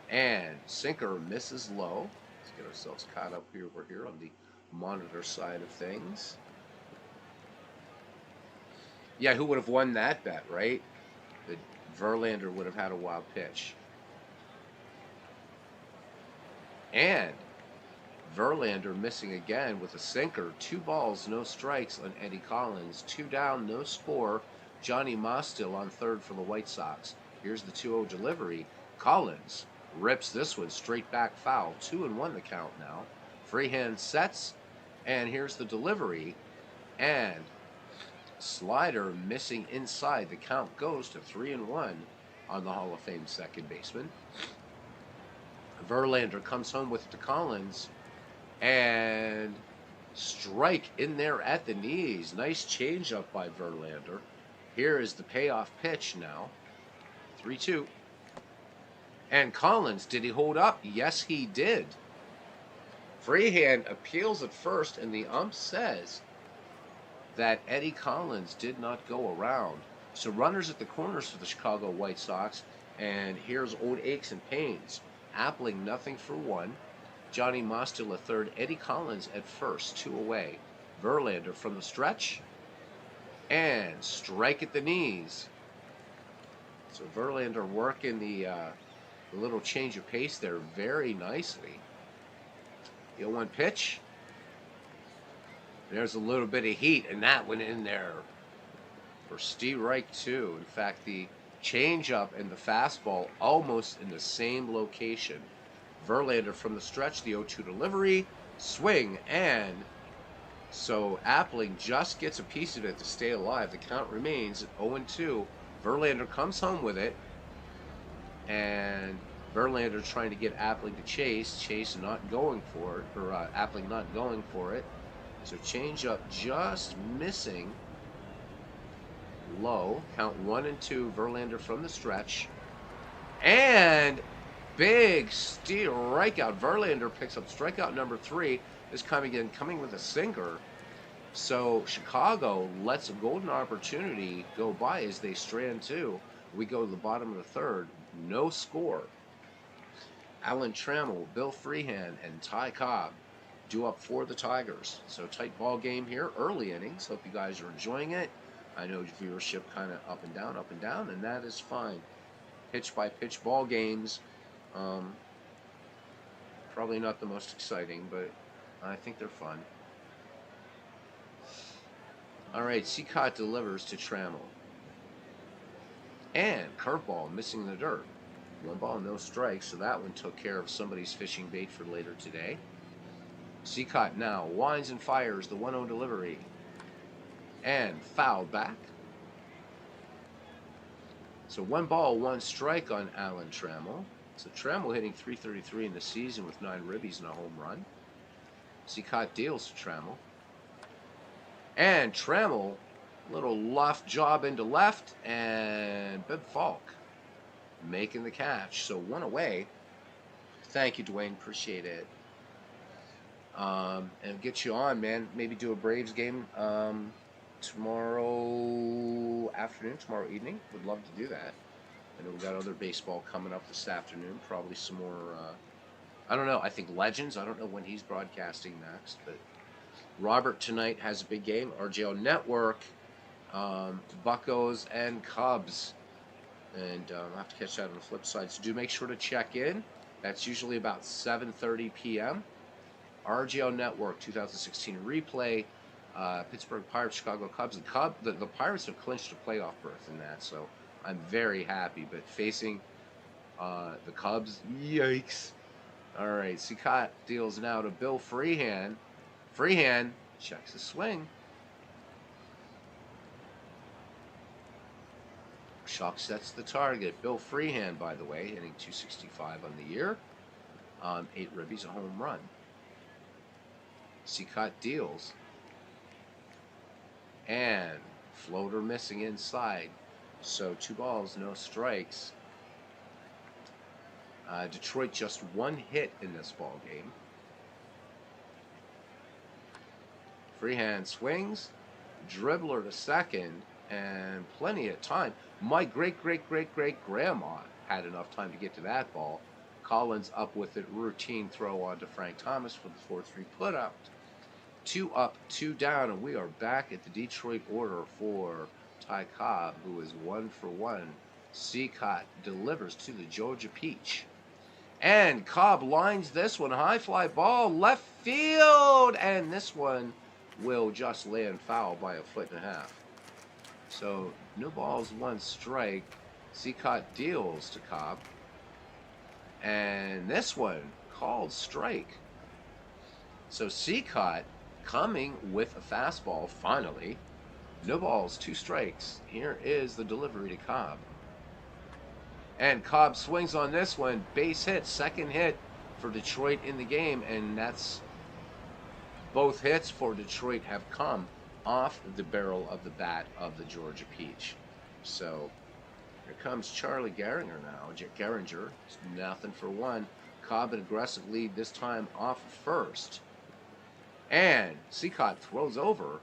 A: and sinker misses low. Let's get ourselves caught up here. We're here on the monitor side of things. Yeah, who would have won that bet, right? That Verlander would have had a wild pitch. And Verlander missing again with a sinker. 2 balls, no strikes on Eddie Collins. 2 down, no score. Johnny Mostil on third for the White Sox. Here's the 2-0 delivery. Collins rips this one straight back foul. 2-1 the count now. Freehand sets, and here's the delivery. And slider missing inside. The count goes to 3-1 on the Hall of Fame second baseman. Verlander comes home with it to Collins, and strike in there at the knees. Nice changeup by Verlander. Here is the payoff pitch now. 3-2. And Collins, did he hold up? Yes, he did. Freehand appeals at first, and the ump says that Eddie Collins did not go around. So runners at the corners for the Chicago White Sox, and here's old aches and pains. Appling 0-for-1. Johnny Mostil at third. Eddie Collins at first. 2 away. Verlander from the stretch. And strike at the knees. So Verlander working the little change of pace there very nicely. The 0-1 pitch. There's a little bit of heat, and that went in there for Steve Reich too. In fact, the changeup and the fastball almost in the same location. Verlander from the stretch, the 0-2 delivery, swing, and so Appling just gets a piece of it to stay alive. The count remains at 0-2. Verlander comes home with it, and Verlander trying to get Appling to chase. Chase not going for it, or Appling not going for it. So changeup just missing. Low. Count 1-2. Verlander from the stretch. And big strikeout. Verlander picks up strikeout number 3. Is coming with a sinker. So Chicago lets a golden opportunity go by as they strand 2. We go to the bottom of the third. No score. Alan Trammell, Bill Freehand, and Ty Cobb due up for the Tigers. So tight ball game here. Early innings. Hope you guys are enjoying it. I know viewership kind of up and down, and that is fine. Pitch-by-pitch ball games, probably not the most exciting, but I think they're fun. All right, Cicotte delivers to Trammell. And curveball missing in the dirt. 1 ball, no strikes, so that one took care of somebody's fishing bait for later today. Cicotte now winds and fires the 1-0 delivery. And foul back. So 1 ball, 1 strike on Alan Trammell. So Trammell hitting .333 in the season with 9 ribbies and a home run. Cicotte deals to Trammell. And Trammell, little left job into left, and Bib Falk making the catch. So 1 away. Thank you, Dwayne. Appreciate it. And get you on, man. Maybe do a Braves game tomorrow afternoon, tomorrow evening. Would love to do that. I know we've got other baseball coming up this afternoon. Probably some more, I don't know. I think Legends. I don't know when he's broadcasting next. But Robert tonight has a big game. RJO Network, Buccos and Cubs. And I'll have to catch that on the flip side. So do make sure to check in. That's usually about 7:30 p.m. RJO Network 2016 replay. Pittsburgh Pirates, Chicago Cubs. The Pirates have clinched a playoff berth in that, so I'm very happy. But facing the Cubs, yikes. All right, Cicotte deals now to Bill Freehand. Freehand checks the swing. Schock sets the target. Bill Freehand, by the way, hitting .265 on the year. 8 ribbies, a home run. Cicotte deals. And floater missing inside. So 2 balls, no strikes. Detroit just 1 hit in this ball game. Freehand swings, dribbler to second, and plenty of time. My great-great-great-great-grandma had enough time to get to that ball. Collins up with a routine throw on to Frank Thomas for the 4-3 putout. 2 up, 2 down, and we are back at the Detroit order for Ty Cobb, who is 1 for 1. Cicotte delivers to the Georgia Peach. And Cobb lines this one. High fly ball, left field. And this one will just land foul by 1.5 feet. So, no balls, 1 strike. Cicotte deals to Cobb. And this one called strike. So Cicotte coming with a fastball finally. No balls, 2 strikes. Here is the delivery to Cobb. And Cobb swings on this one. Base hit, second hit for Detroit in the game. And that's both hits for Detroit have come off the barrel of the bat of the Georgia Peach. So here comes Charlie Gehringer now. Gehringer, nothing for 1. Cobb an aggressive lead, this time off first. And Cicotte throws over.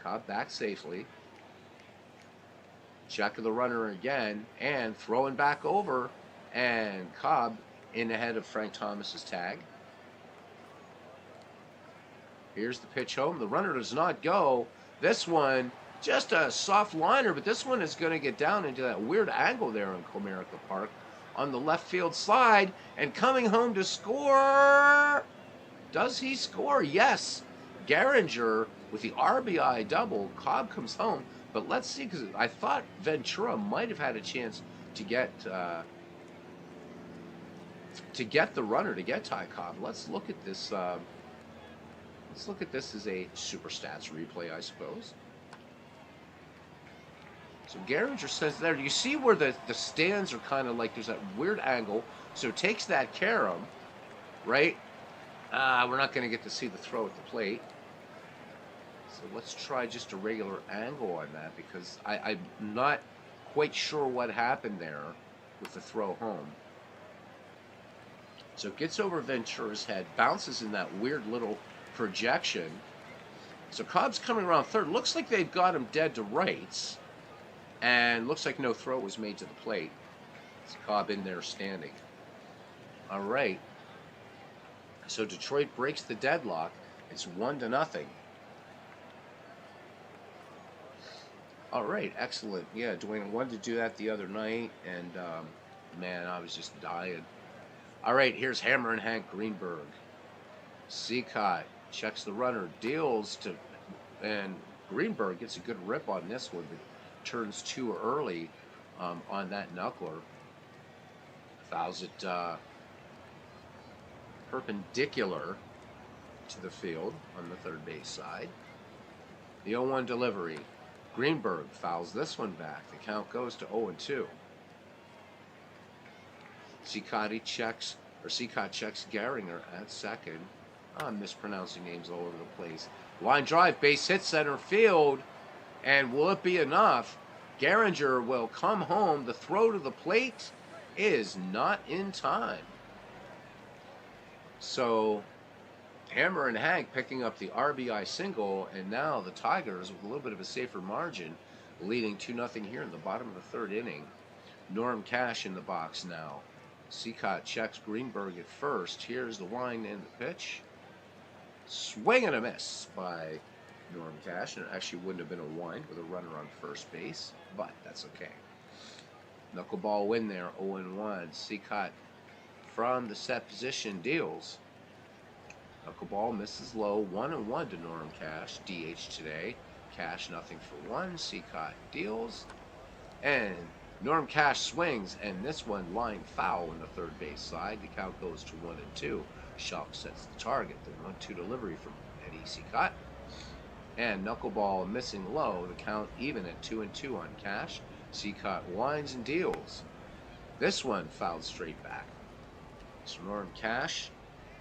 A: Cobb back safely. Check of the runner again, and throwing back over, and Cobb in ahead of Frank Thomas's tag. Here's the pitch home. The runner does not go. This one, just a soft liner, but this one is going to get down into that weird angle there in Comerica Park on the left field side, and coming home to score. Does he score? Yes. Gehringer with the RBI double. Cobb comes home. But let's see, because I thought Ventura might have had a chance to get the runner, to get Ty Cobb. Let's look at this. Let's look at this as a super stats replay, I suppose. So Gehringer says there, you see where the stands are kind of like there's that weird angle. So takes that carom, right? We're not going to get to see the throw at the plate. So let's try just a regular angle on that, because I'm not quite sure what happened there with the throw home. So it gets over Ventura's head, bounces in that weird little projection. So Cobb's coming around third. Looks like they've got him dead to rights. And looks like no throw was made to the plate. It's Cobb in there standing. All right. So Detroit breaks the deadlock. It's 1-0. All right, excellent. Yeah, Dwayne, I wanted to do that the other night, and man, I was just dying. All right, here's Hammer and Hank Greenberg. Cicotte checks the runner, deals to, and Greenberg gets a good rip on this one, but turns too early on that knuckler. Fouls it perpendicular to the field on the third base side. The 0-1 delivery. Greenberg fouls this one back. The count goes to 0-2. Cicotte checks Gehringer at second. I'm mispronouncing names all over the place. Line drive, base hit center field. And will it be enough? Gehringer will come home. The throw to the plate is not in time. So Hammer and Hank picking up the RBI single, and now the Tigers with a little bit of a safer margin, leading 2-0 here in the bottom of the third inning. Norm Cash in the box now. Cicotte checks Greenberg at first. Here's the line and the pitch. Swing and a miss by Norm Cash, and it actually wouldn't have been a wind with a runner on first base, but that's okay. Knuckleball win there, 0-1. Cicotte from the set position deals. Knuckleball misses low, 1-1 to Norm Cash. DH today. Cash nothing for 1. Cicotte deals. And Norm Cash swings, and this one line foul on the third base side. The count goes to 1-2. Shelf sets the target. The 1-2 delivery from Eddie Cicotte. And Knuckleball missing low. The count even at 2-2 on Cash. Cicotte winds and deals. This one fouled straight back. So Norm Cash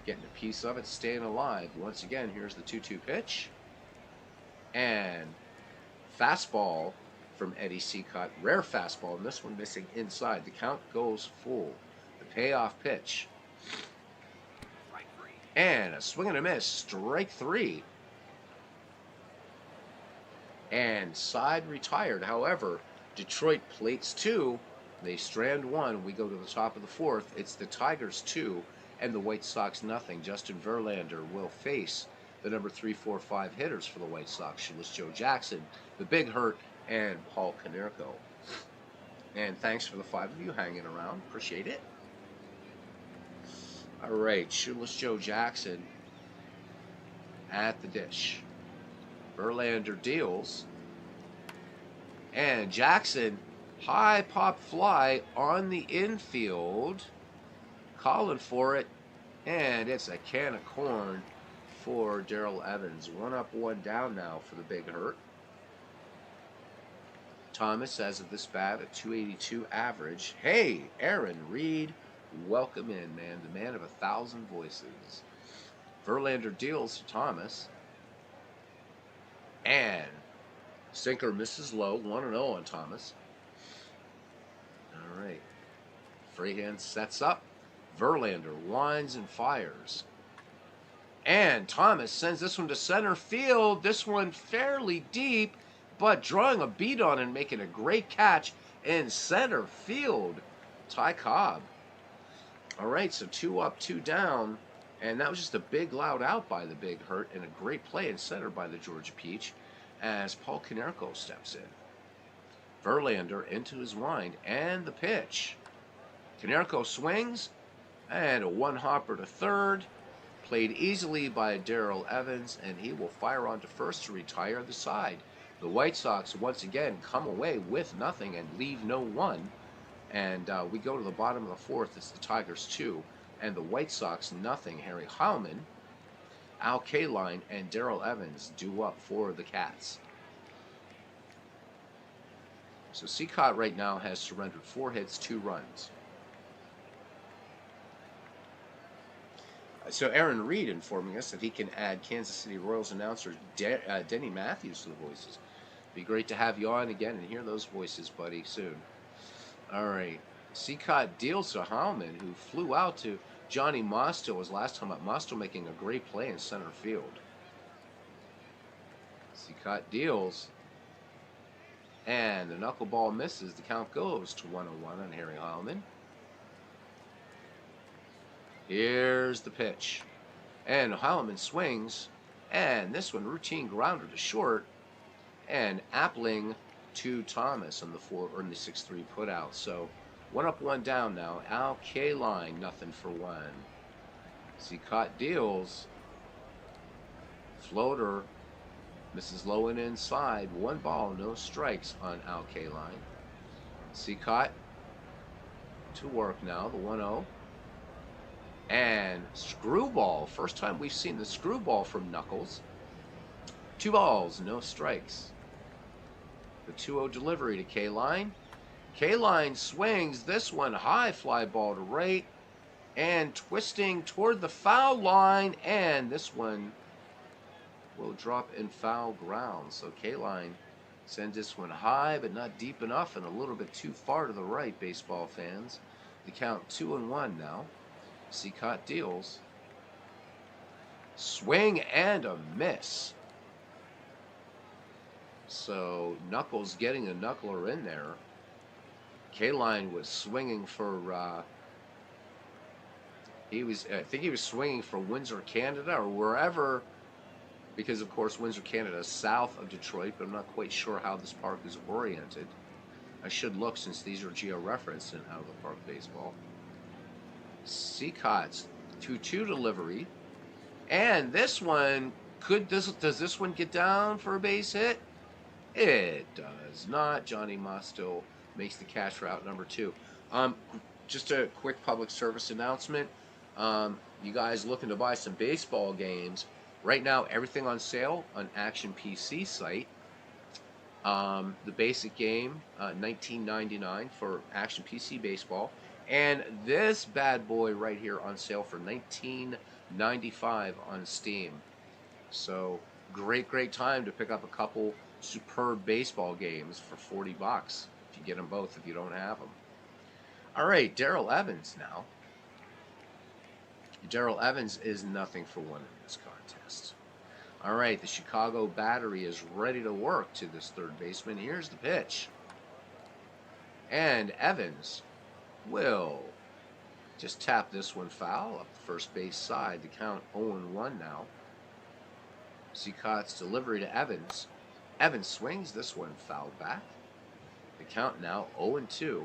A: getting a piece of it, staying alive. Once again, here's the 2-2 pitch. And Fastball from Eddie Cicotte. Rare fastball, and this one missing inside. The count goes full. The payoff pitch. And a swing and a miss. Strike three. And side retired. However, Detroit plates two. They strand one. We go to the top of the fourth. It's the Tigers two and the White Sox nothing. Justin Verlander will face the number 3, 4, 5 hitters for the White Sox. Shoeless Joe Jackson, the Big Hurt, and Paul Konerko. And thanks for the 5 of you hanging around. Appreciate it. All right, Shoeless Joe Jackson at the dish. Verlander deals. And Jackson, high pop fly on the infield. Calling for it. And it's a can of corn for Darrell Evans. 1 up, 1 down now for the Big Hurt. Thomas, as of this bat, a 282 average. Hey, Aaron Reed, welcome in, man. The man of 1,000 voices. Verlander deals to Thomas. And sinker misses low. 1-0 on Thomas. All right. Freehand sets up. Verlander winds and fires. And Thomas sends this one to center field. This one fairly deep, but drawing a beat on and making a great catch in center field. Ty Cobb. All right, so 2 up, 2 down. And that was just a big, loud out by the Big Hurt and a great play in center by the Georgia Peach as Paul Konerko steps in. Verlander into his wind and the pitch. Konerko swings and a 1-hopper to third. Played easily by Darrell Evans, and he will fire on to first to retire the side. The White Sox once again come away with nothing and leave no one. And we go to the bottom of the fourth. It's the Tigers 2 and the White Sox nothing. Harry Heilman, Al Kaline, and Darrell Evans due up for the Cats. So Cicotte right now has surrendered 4 hits, 2 runs. So Aaron Reed informing us that he can add Kansas City Royals announcer Denny Matthews to the voices. Be great to have you on again and hear those voices, buddy, soon. All right. Cicotte deals to Heilman, who flew out to Johnny Mosto his last time up. Mosto making a great play in center field. Cicotte deals. And the knuckleball misses. The count goes to 1-1 on Harry Heilman. Here's the pitch. And Heilman swings. And this one, routine grounder to short. And Appling to Thomas on the 6-3 putout. So 1 up, 1 down now. Al Kaline, nothing for 1. Cicotte deals. Floater misses low and inside. 1 ball, no strikes on Al Kaline. Cicotte to work now. The 1-0. And screwball. First time we've seen the screwball from Knuckles. 2 balls, no strikes. The 2-0 delivery to Kaline. Kaline swings this one high fly ball to right and twisting toward the foul line, and this one will drop in foul ground. So Kaline sends this one high but not deep enough and a little bit too far to the right, baseball fans. The count 2-1 now. Cicotte deals. Swing and a miss. So Knuckles getting a knuckler in there. Kaline was swinging for I think he was swinging for Windsor, Canada, or wherever, because of course Windsor, Canada is south of Detroit, but I'm not quite sure how this park is oriented. I should look since these are geo-referenced in Out of the Park Baseball. Cicotte's 2-2 delivery, and this one does this one get down for a base hit? It does not. Johnny Mosto makes the catch for out number 2. Just a quick public service announcement. You guys looking to buy some baseball games? Right now, everything on sale on Action PC site. The basic game, $19.99 for Action PC Baseball. And this bad boy right here on sale for $19.95 on Steam. So great time to pick up a couple superb baseball games for 40 bucks if you get them both if you don't have them. All right, Darrell Evans now. Darrell Evans is nothing for one in this contest. All right, the Chicago battery is ready to work to this third baseman. Here's the pitch. And Evans will just tap this one foul up the first base side to count 0-1 now. Cicotte's delivery to Evans. Evans swings this one fouled back. The count now 0-2.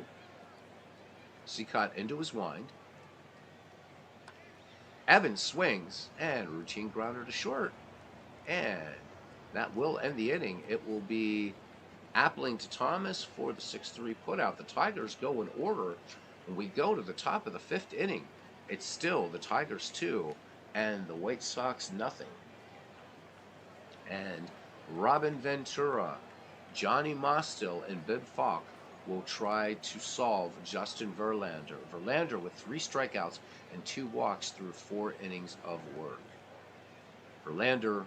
A: Cicotte into his wind. Evans swings and routine grounder to short. And that will end the inning. It will be Appling to Thomas for the 6-3 putout. The Tigers go in order. When we go to the top of the fifth inning, it's still the Tigers 2 and the White Sox nothing. And Robin Ventura, Johnny Mostil, and Bib Falk will try to solve Justin Verlander. Verlander with 3 strikeouts and 2 walks through 4 innings of work. Verlander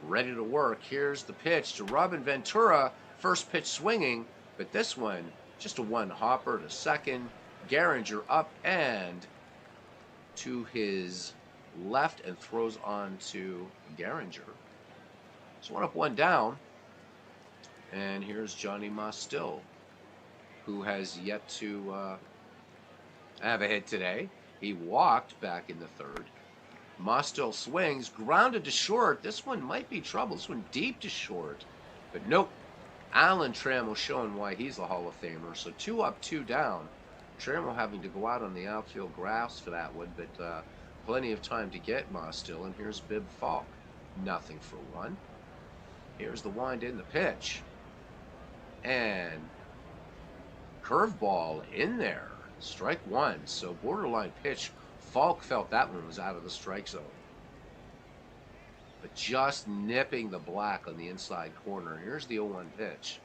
A: ready to work. Here's the pitch to Robin Ventura. First pitch swinging, but this one just a one hopper to second. Gehringer up and to his left and throws on to Gehringer. So 1 up, 1 down. And here's Johnny Mostil, who has yet to have a hit today. He walked back in the third. Mostil swings, grounded to short. This one might be trouble. This one deep to short. But nope. Alan Trammell showing why he's a Hall of Famer. So 2 up, 2 down. Trammell having to go out on the outfield grass for that one, but plenty of time to get Mostil. And here's Bib Falk. Nothing for 1. Here's the wind in the pitch. And curveball in there. Strike 1. So borderline pitch. Falk felt that one was out of the strike zone. But just nipping the black on the inside corner. Here's the 0-1 pitch.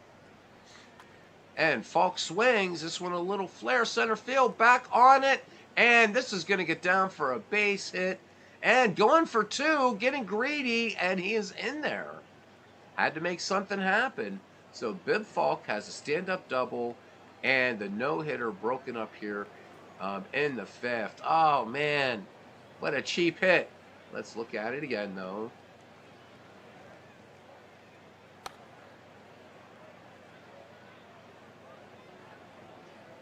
A: And Falk swings. This one a little flare center field. Back on it. And this is going to get down for a base hit. And going for 2. Getting greedy. And he is in there. Had to make something happen. So Bib Falk has a stand-up double. And the no-hitter broken up here in the 5th. Oh, man. What a cheap hit. Let's look at it again, though.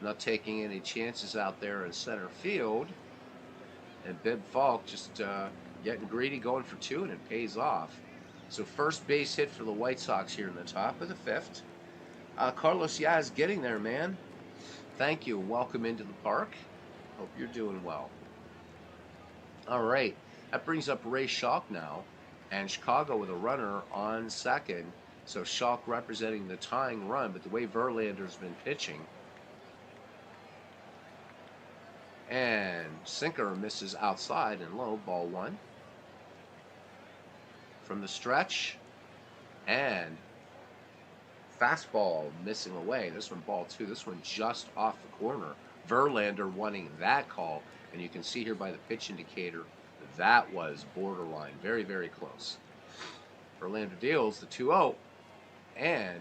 A: Not taking any chances out there in center field. And Bib Falk just getting greedy, going for 2, and it pays off. So first base hit for the White Sox here in the top of the 5th. Carlos Yaz getting there, man. Thank you. Welcome into the park. Hope you're doing well. All right. That brings up Ray Schalk now. And Chicago with a runner on second. So Schalk representing the tying run. But the way Verlander's been pitching. And sinker misses outside and low. Ball 1. From the stretch. And fastball missing away. This one ball 2. This one just off the corner. Verlander wanting that call. And you can see here by the pitch indicator, that was borderline. Very, very close. Verlander deals the 2-0. And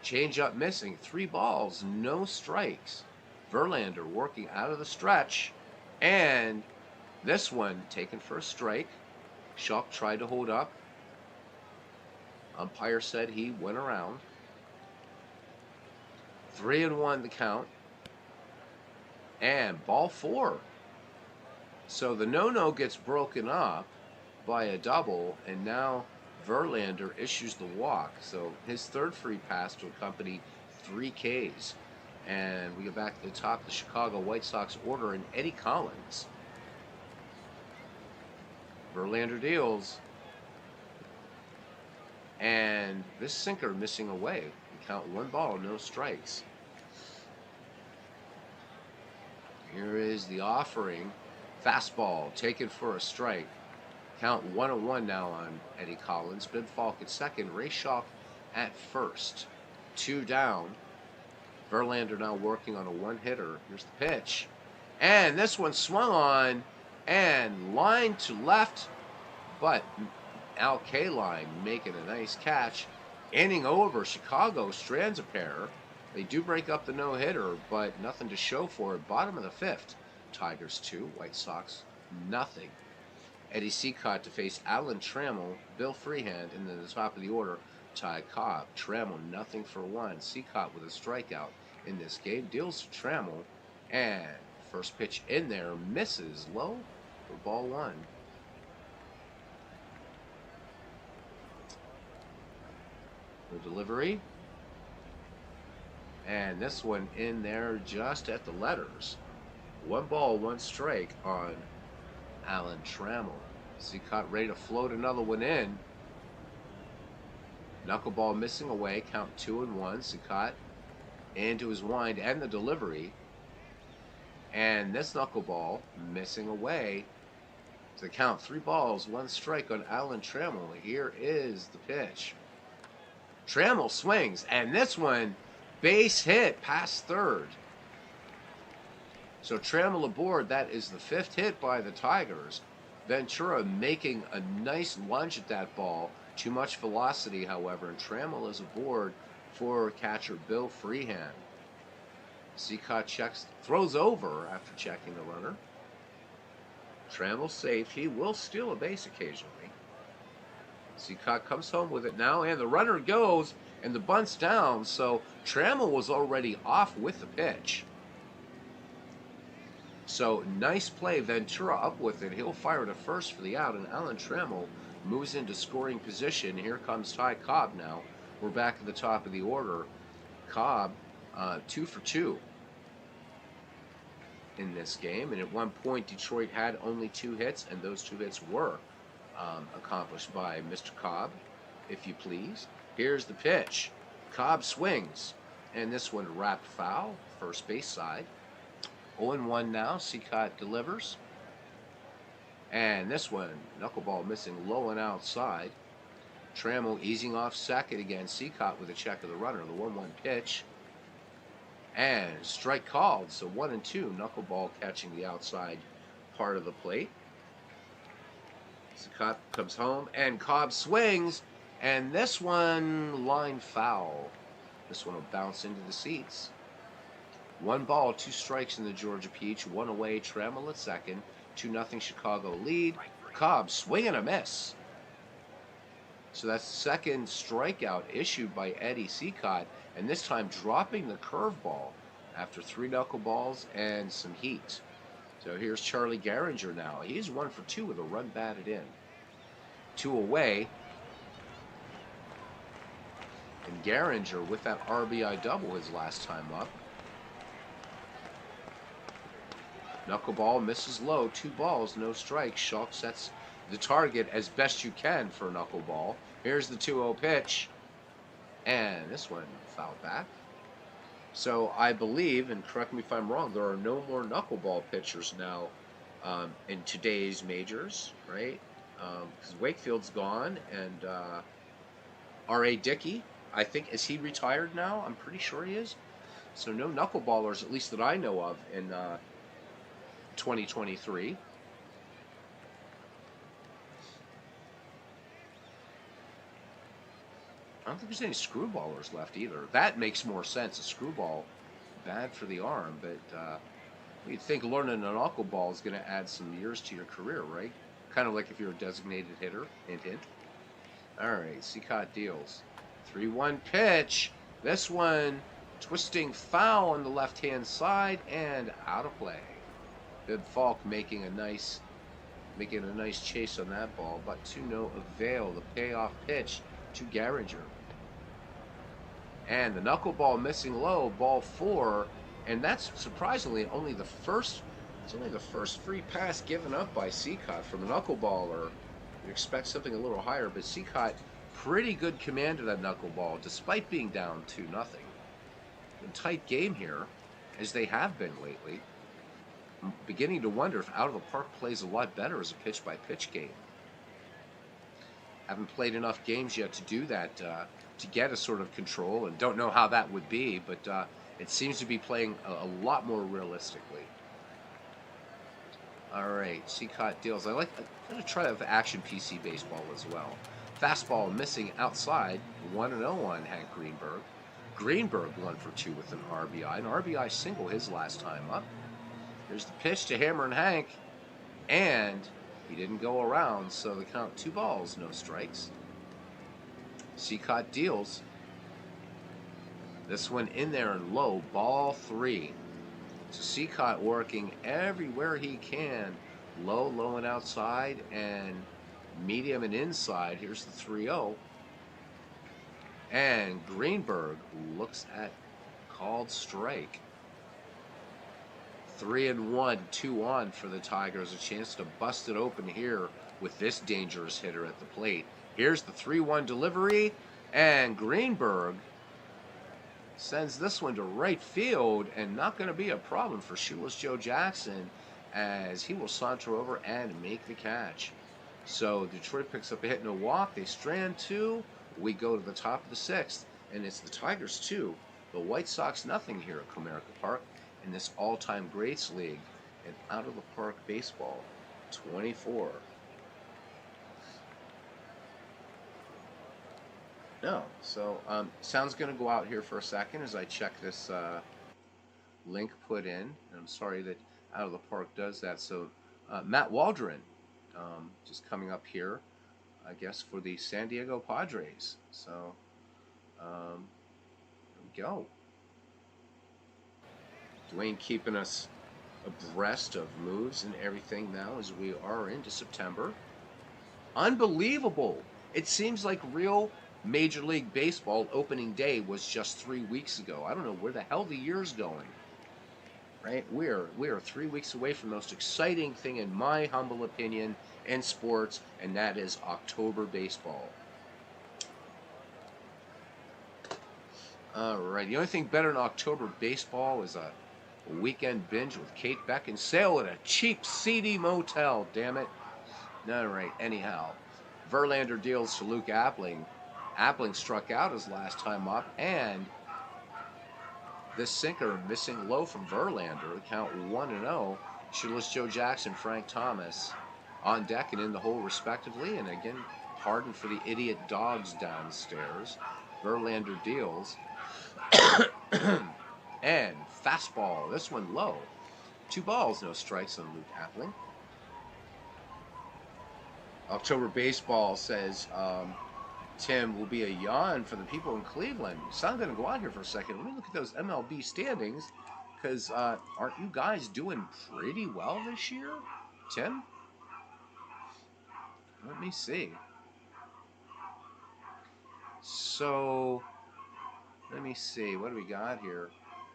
A: changeup missing. 3 balls, no strikes. Verlander working out of the stretch. And this one taken for a strike. Schalk tried to hold up. Umpire said he went around. 3-1 the count. And ball 4. So the no-no gets broken up by a double, and now Verlander issues the walk. So his third free pass to accompany 3 Ks. And we go back to the top of the Chicago White Sox order, and Eddie Collins. Verlander deals. And this sinker missing away. We count 1 ball, no strikes. Here is the offering. Fastball taken for a strike. Count 1-1 now on Eddie Collins. Bib Falk at second. Ray Schalk at first. 2 down. Verlander now working on a 1-hitter. Here's the pitch. And this one swung on and line to left. But Al Kaline making a nice catch. Inning over, Chicago strands a pair. They do break up the no-hitter, but nothing to show for it. Bottom of the fifth, Tigers 2, White Sox nothing. Eddie Cicotte to face Alan Trammell, Bill Freehand, and then the top of the order, Ty Cobb. Trammell nothing for one. Cicotte with a strikeout in this game deals to Trammell, and first pitch in there misses low for ball one. The delivery, and this one in there just at the letters. 1 ball, 1 strike on Alan Trammell. Cicotte ready to float another one in. Knuckleball missing away, count 2-1. Cicotte into his wind and the delivery. And this knuckleball missing away to count 3 balls, 1 strike on Alan Trammell. Here is the pitch. Trammell swings, and this one base hit past third. So Trammell aboard. That is the 5th hit by the Tigers. Ventura making a nice lunge at that ball. Too much velocity, however, and Trammell is aboard for catcher Bill Freehand. Cicotte checks, throws over after checking the runner. Trammell safe. He will steal a base occasionally. Cicotte comes home with it now, and the runner goes, and the bunt's down, so Trammell was already off with the pitch. So nice play, Ventura up with it. He'll fire to first for the out, and Alan Trammell moves into scoring position. Here comes Ty Cobb now. We're back at the top of the order. Cobb, 2 for 2 in this game, and at one point Detroit had only 2 hits, and those 2 hits were accomplished by Mr. Cobb, if you please. Here's the pitch. Cobb swings, and this one wrapped foul, first base side. 0-1 now. Cicotte delivers, and this one knuckleball missing low and outside. Trammell easing off second again. Cicotte with a check of the runner. The 1-1 pitch, and strike called. So 1-2. Knuckleball catching the outside part of the plate. Cicotte comes home, and Cobb swings, and this one line foul. This one will bounce into the seats. 1 ball, 2 strikes in the Georgia Peach. 1 away. Trammell at second. 2-0 Chicago lead. Cobb swing and a miss. So that's the second strikeout issued by Eddie Cicotte, and this time dropping the curveball after 3 knuckleballs and some heat. So here's Charlie Gehringer now. He's 1 for 2 with a run batted in. 2 away. And Gehringer with that RBI double his last time up. Knuckleball misses low. 2 balls, no strikes. Schalk sets the target as best you can for a knuckleball. Here's the 2-0 pitch. And this one fouled back. So I believe, and correct me if I'm wrong, there are no more knuckleball pitchers now in today's majors, right? Because Wakefield's gone, and R.A. Dickey, I think, is he retired now? I'm pretty sure he is. So no knuckleballers, at least that I know of, in 2023. I don't think there's any screwballers left either. That makes more sense. A screwball, bad for the arm, but you'd think learning an knuckleball is going to add some years to your career, right? Kind of like if you're a designated hitter. Hint, hint. All right, Cicotte deals. 3-1 pitch. This one twisting foul on the left-hand side and out of play. Bib Falk making a nice chase on that ball, but to no avail. The payoff pitch to Gehringer. And the knuckleball missing low, ball 4, and that's surprisingly only the first free pass given up by Cicotte from a knuckleballer. You expect something a little higher, but Cicotte pretty good command of that knuckleball despite being down 2-0. A tight game here, as they have been lately. I'm beginning to wonder if Out of the Park plays a lot better as a pitch-by-pitch game. Haven't played enough games yet to do that, to get a sort of control, and don't know how that would be, but it seems to be playing a lot more realistically. All right, Cicotte deals. I'm going to try out the action PC baseball as well. Fastball missing outside, 1-0 on Hank Greenberg. Greenberg 1 for 2 with an RBI. An RBI single his last time up. Here's the pitch to Hammer and Hank. And he didn't go around, so the count 2 balls, no strikes. Cicotte deals. This one in there and low, ball 3. So Cicotte working everywhere he can. Low, low, and outside, and medium and inside. Here's the 3-0. And Greenberg looks at called strike. 3-1, 2 on for the Tigers. A chance to bust it open here with this dangerous hitter at the plate. Here's the 3-1 delivery, and Greenberg sends this one to right field, and not going to be a problem for Shoeless Joe Jackson, as he will saunter over and make the catch. So Detroit picks up a hit and a walk. They strand 2. We go to the top of the 6th, and it's the Tigers 2, the White Sox nothing here at Comerica Park in this all-time greats league and out-of-the-park baseball 24. No, so sound's going to go out here for a second as I check this link put in. And I'm sorry that Out of the Park does that. So Matt Waldron just coming up here, I guess, for the San Diego Padres. So here we go. Dwayne keeping us abreast of moves and everything now as we are into September. Unbelievable. It seems like real Major League Baseball opening day was just 3 weeks ago. I don't know where the hell the year's going. Right? We are 3 weeks away from the most exciting thing, in my humble opinion, in sports, and that is October baseball. All right. The only thing better than October baseball is a weekend binge with Kate Beckinsale at a cheap, seedy motel. Damn it. All right. Anyhow, Verlander deals to Luke Appling. Appling struck out his last time up, and this sinker missing low from Verlander. Count 1-0. Shoeless Joe Jackson, Frank Thomas on deck and in the hole respectively. And again, pardon for the idiot dogs downstairs. Verlander deals. And fastball. This one low. 2 balls, no strikes on Luke Appling. October baseball says Tim will be a yawn for the people in Cleveland. So I'm going to go out here for a second. Let me look at those MLB standings, because aren't you guys doing pretty well this year, Tim? Let me see. So, let me see. What do we got here?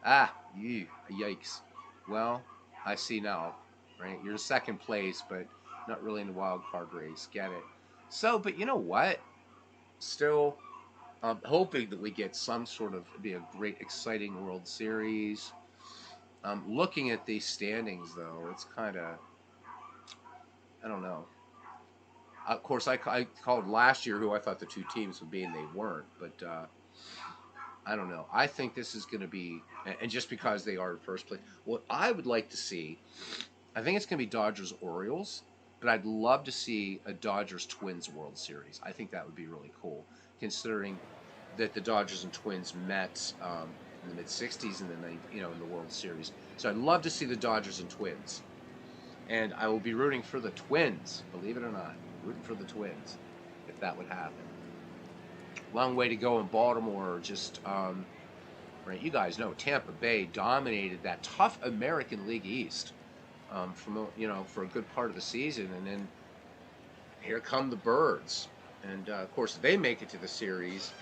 A: Yikes. Well, I see now, right? You're in second place, but not really in the wild card race. Get it? So, but you know what? Still, I'm hoping that we get some sort of, be a great, exciting World Series. Looking at these standings, though, it's kind of, I don't know. Of course, I called last year who I thought the 2 teams would be, and they weren't. But I don't know. I think this is going to be, and just because they are in first place, what I would like to see, I think it's going to be Dodgers-Orioles, but I'd love to see a Dodgers-Twins World Series. I think that would be really cool, considering that the Dodgers and Twins met in the mid-'60s and then in the World Series. So I'd love to see the Dodgers and Twins. And I will be rooting for the Twins, believe it or not. Rooting for the Twins, if that would happen. Long way to go in Baltimore. Just, right, you guys know Tampa Bay dominated that tough American League East for a good part of the season. And then here come the Birds. And, of course, they make it to the series.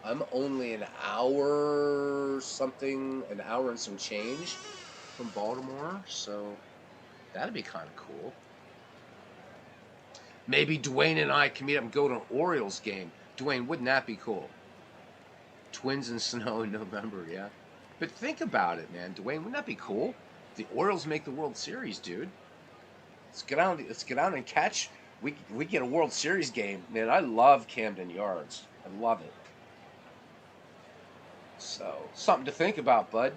A: I'm only an hour and some change from Baltimore. So that'd be kind of cool. Maybe Dwayne and I can meet up and go to an Orioles game. Dwayne, wouldn't that be cool? Twins and snow in November, yeah. But think about it, man. Dwayne, wouldn't that be cool? The Orioles make the World Series, dude. Let's get out and catch. We get a World Series game. Man, I love Camden Yards. I love it. So, something to think about, bud.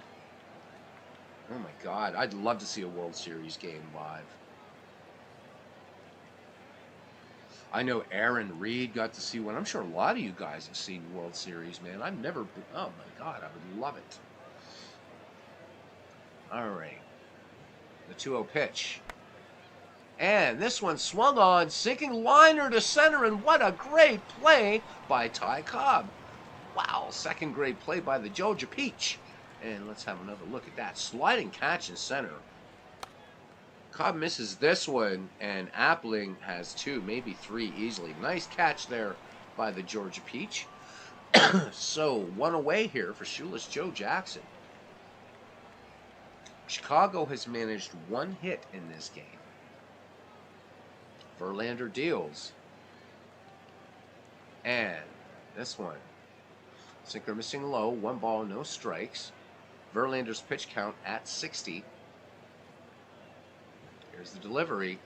A: Oh my God, I'd love to see a World Series game live. I know Aaron Reed got to see one. I'm sure a lot of you guys have seen World Series, man. I've never been. Oh my God, I would love it. All right. The 2-0 pitch. And this one swung on, sinking liner to center, and what a great play by Ty Cobb. Wow, second great play by the Georgia Peach. And let's have another look at that. Sliding catch in center. Cobb misses this one, and Appling has 2, maybe 3 easily. Nice catch there by the Georgia Peach. So, 1 away here for shoeless Joe Jackson. Chicago has managed 1 hit in this game. Verlander deals. And this one. Sinker missing low. 1 ball, no strikes. Verlander's pitch count at 60. Here's the delivery.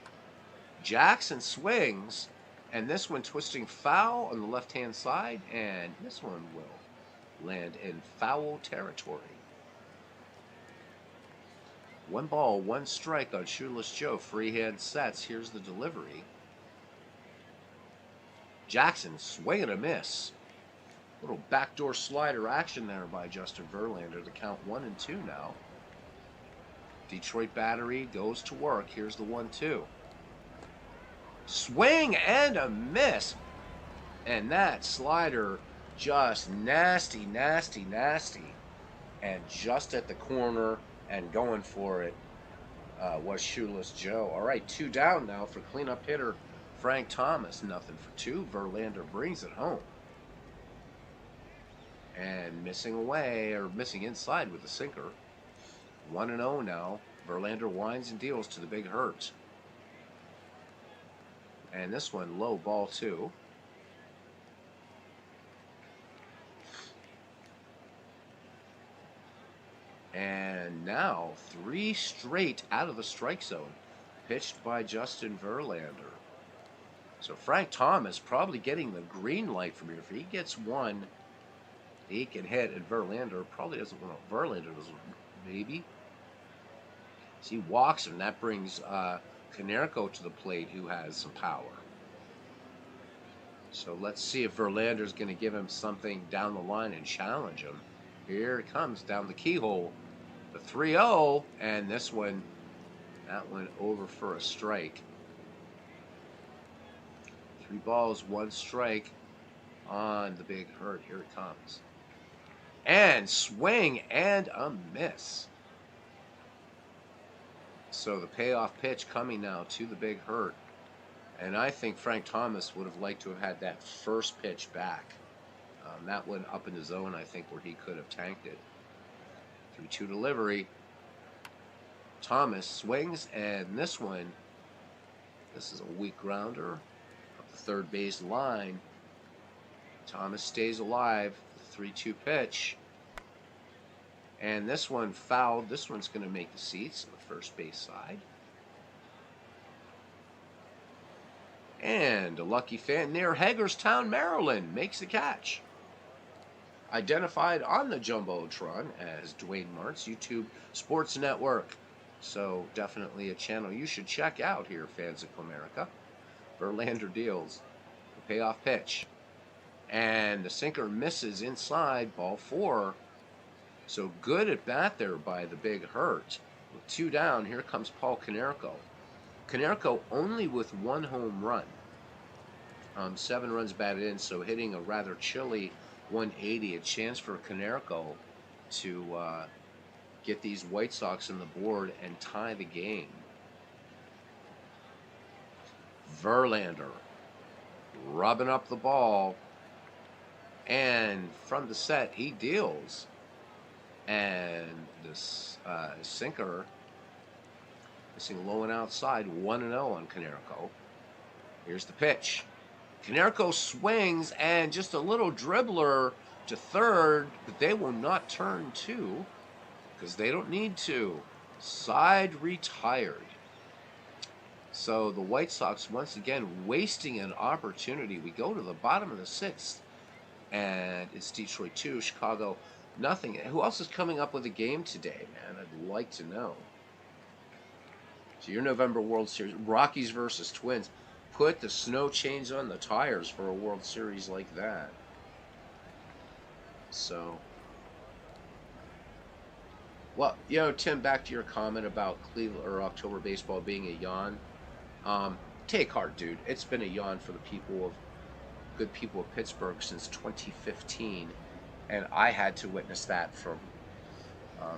A: Jackson swings. And this one twisting foul on the left-hand side. And this one will land in foul territory. 1 ball, 1 strike on Shoeless Joe. Freehand sets. Here's the delivery. Jackson swing and a miss. Little backdoor slider action there by Justin Verlander to count 1 and 2 now. Detroit battery goes to work. Here's the 1-2. Swing and a miss. And that slider just nasty, nasty, nasty. And just at the corner and going for it was Shoeless Joe. All right, 2 down now for cleanup hitter Frank Thomas. Nothing for 2. Verlander brings it home. And missing away, or missing inside with the sinker. 1-0 now. Verlander winds and deals to the big hurt. And this one, low, ball 2. And now 3 straight out of the strike zone, pitched by Justin Verlander. So Frank Thomas probably getting the green light from here. If he gets 1, he can hit, and Verlander probably doesn't want to. Verlander doesn't, maybe. So he walks him. That brings Konerko to the plate, who has some power. So let's see if Verlander's going to give him something down the line and challenge him. Here it comes down the keyhole. The 3-0, and this one, that went over for a strike. 3 balls, 1 strike on the big hurt. Here it comes. And swing and a miss. So the payoff pitch coming now to the big hurt. And I think Frank Thomas would have liked to have had that first pitch back. That one up in the zone, I think, where he could have tanked it. 3-2 delivery. Thomas swings, and this one, this is a weak grounder up the third base line. Thomas stays alive. 3-2 pitch. And this one fouled. This one's going to make the seats on the first base side. And a lucky fan near Hagerstown, Maryland, makes the catch. Identified on the Jumbotron as Dwayne Martz, YouTube Sports Network. So definitely a channel you should check out here, fans of Comerica. Verlander deals. The payoff pitch. And the sinker misses inside, ball 4. So good at bat there by the big hurt. With 2 down, here comes Paul Konerko. Konerko only with 1 home run. 7 runs batted in, so hitting a rather chilly 180. A chance for Konerko to get these White Sox on the board and tie the game. Verlander rubbing up the ball. And from the set, he deals. And this sinker missing low and outside, 1-0 on Konerko. Here's the pitch. Konerko swings, and just a little dribbler to third, but they will not turn 2 because they don't need to. Side retired. So the White Sox once again wasting an opportunity. We go to the bottom of the 6th, and it's Detroit 2, Chicago nothing. Who else is coming up with a game today, man? I'd like to know. So your November World Series, Rockies versus Twins. put the snow chains on the tires for a World Series like that. So, well, Tim, back to your comment about Cleveland or October baseball being a yawn. Um, Take heart, dude. It's been a yawn for the good people of Pittsburgh since 2015, and I had to witness that from a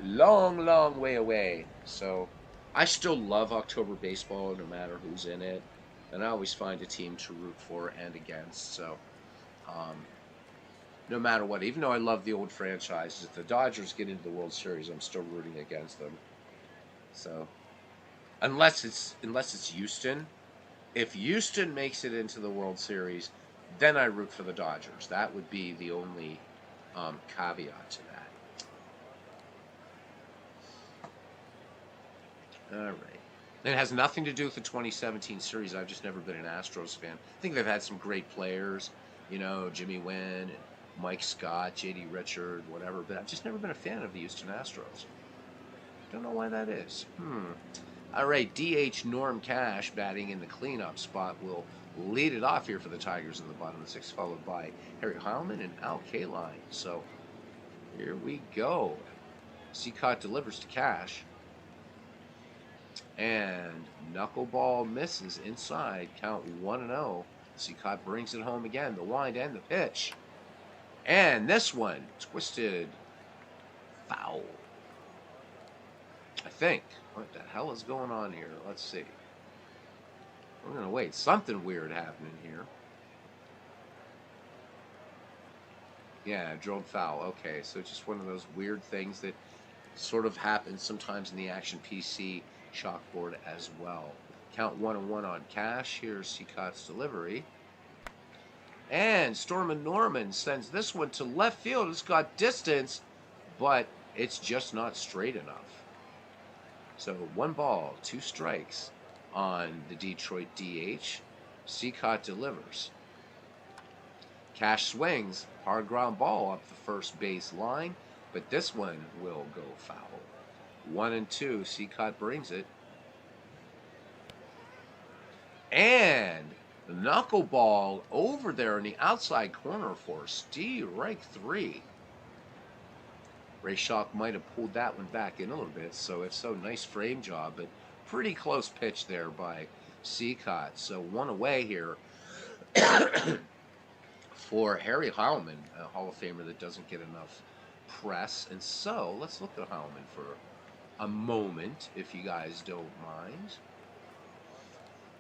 A: long, long way away. So I still love October baseball, no matter who's in it, and I always find a team to root for and against. So um, no matter what, even though I love the old franchises, if the Dodgers get into the World Series, I'm still rooting against them. So unless it's Houston, if Houston makes it into the World Series, then I root for the Dodgers. That would be the only caveat to that. All right. And it has nothing to do with the 2017 series. I've just never been an Astros fan. I think they've had some great players, Jimmy Wynn and Mike Scott, J.D. Richard, whatever, but I've just never been a fan of the Houston Astros. Don't know why that is. All right, DH Norm Cash batting in the cleanup spot will lead it off here for the Tigers in the bottom of the sixth, followed by Harry Heilman and Al Kaline. So here we go. Cicotte delivers to Cash. And knuckleball misses inside. Count 1-0. Cicotte brings it home again. The wind and the pitch. And this one, twisted foul. I think. What the hell is going on here? Let's see. We're going to wait. Something weird happening here. Yeah, drilled foul. Okay, so just one of those weird things that sort of happens sometimes in the Action PC chalkboard as well. Count 1-1 on Cash. Here's Cicotte's delivery. And Stormin' Norman sends this one to left field. It's got distance, but it's just not straight enough. So 1 ball, 2 strikes on the Detroit DH. Cicotte delivers. Cash swings. Hard ground ball up the first base line, but this one will go foul. 1-2. Cicotte brings it. And the knuckleball over there in the outside corner for strike 3. Ray Schalk might have pulled that one back in a little bit, so if so, nice frame job, but pretty close pitch there by Cicotte. So 1 away here for Harry Heilman, a Hall of Famer that doesn't get enough press. And so let's look at Heilman for a moment, if you guys don't mind.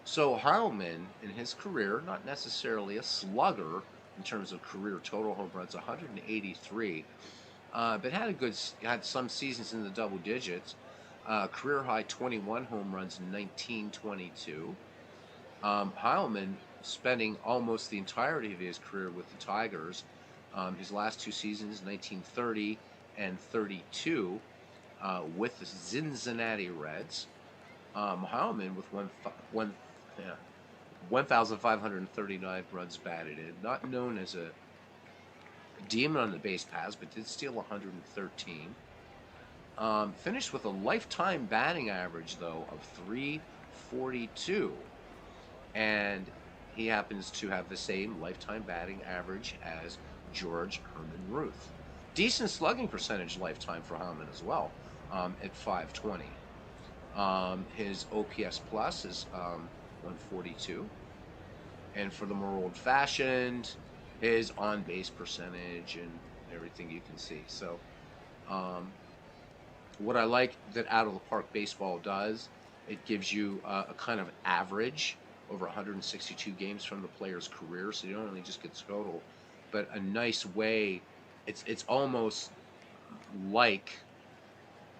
A: So Heilman, in his career, not necessarily a slugger in terms of career total home runs, 183, but had some seasons in the double digits. Career high 21 home runs in 1922. Heilman spending almost the entirety of his career with the Tigers. His last 2 seasons, 1930 and 32, with the Cincinnati Reds. Heilman with 1,539 runs batted in. Not known as a demon on the base paths, but did steal 113. Finished with a lifetime batting average, though, of 342. And he happens to have the same lifetime batting average as George Herman Ruth. Decent slugging percentage lifetime for Heilman as well, at 520. His OPS plus is 142. And for the more old-fashioned, his on-base percentage and everything you can see. So what I like that out-of-the-park baseball does, it gives you a kind of average over 162 games from the player's career, so you don't only just get total, but a nice way. It's almost like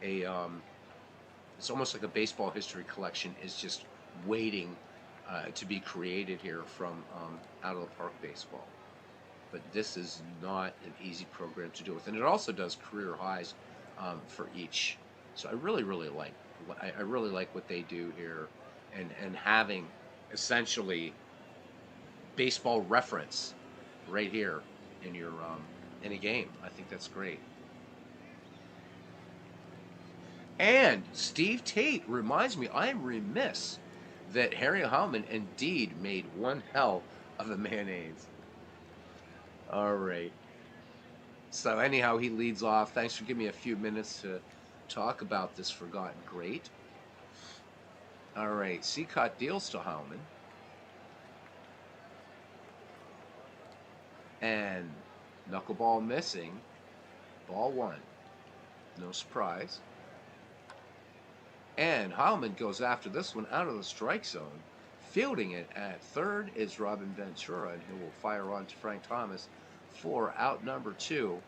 A: it's almost like a baseball history collection is just waiting to be created here from out-of-the-park baseball. But this is not an easy program to do with, and it also does career highs for each. So I really like what they do here, and having essentially baseball reference right here in your in a game. I think that's great. And Steve Tate reminds me, I am remiss that Harry Howman indeed made one hell of a mayonnaise. All right. So anyhow, he leads off. Thanks for giving me a few minutes to talk about this forgotten great. All right, Cicotte deals to Howman. And knuckleball missing. Ball one. No surprise. And Howman goes after this one out of the strike zone. Fielding it at third is Robin Ventura, and he will fire on to Frank Thomas for out number 2.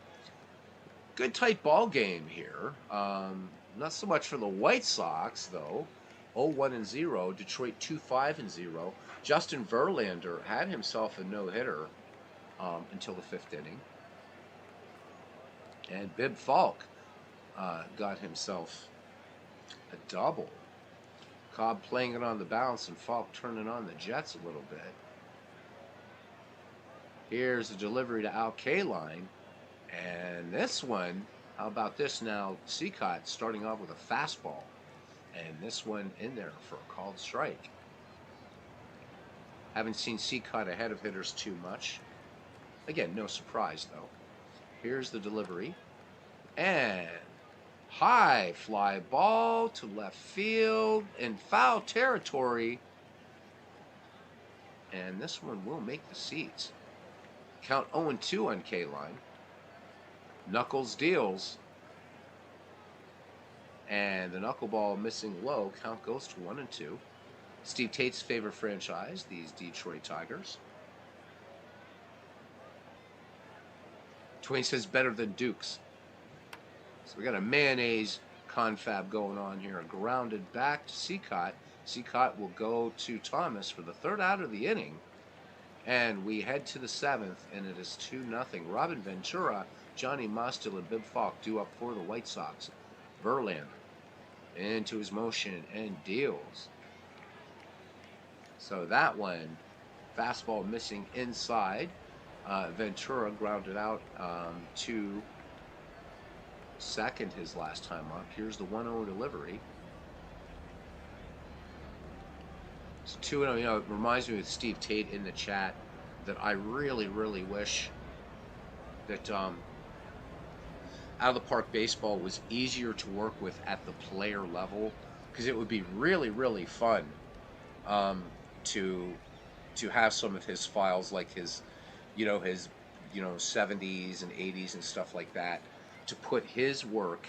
A: Good tight ball game here. Not so much for the White Sox, though. 0-1-0. Detroit 2-5-0. Justin Verlander had himself a no-hitter until the 5th inning. And Bib Falk got himself a double. Cobb playing it on the bounce and Falk turning on the Jets a little bit. Here's a delivery to Al Kaline. And this one, how about this now? Cicotte starting off with a fastball. And this one in there for a called strike. Haven't seen Cicotte ahead of hitters too much. Again, no surprise though. Here's the delivery. And high fly ball to left field in foul territory. And this one will make the seats. Count 0-2 on Kaline. Knuckles deals. And the knuckleball missing low. Count goes to 1-2. Steve Tate's favorite franchise, these Detroit Tigers. Twain says better than Dukes. So we got a mayonnaise confab going on here. Grounded back to Cicotte. Cicotte will go to Thomas for the 3rd out of the inning. And we head to the 7th, and it is 2-0. Robin Ventura, Johnny Mostil, and Bib Falk due up for the White Sox. Verlander into his motion and deals. So that one, fastball missing inside. Ventura grounded out to second his last time up. Here's the 1-0 delivery. It's 2-0. You know, it reminds me with Steve Tate in the chat that I really, really wish that out of the park baseball was easier to work with at the player level, because it would be really, really fun to have some of his files, like his 70s and 80s and stuff like that, to put his work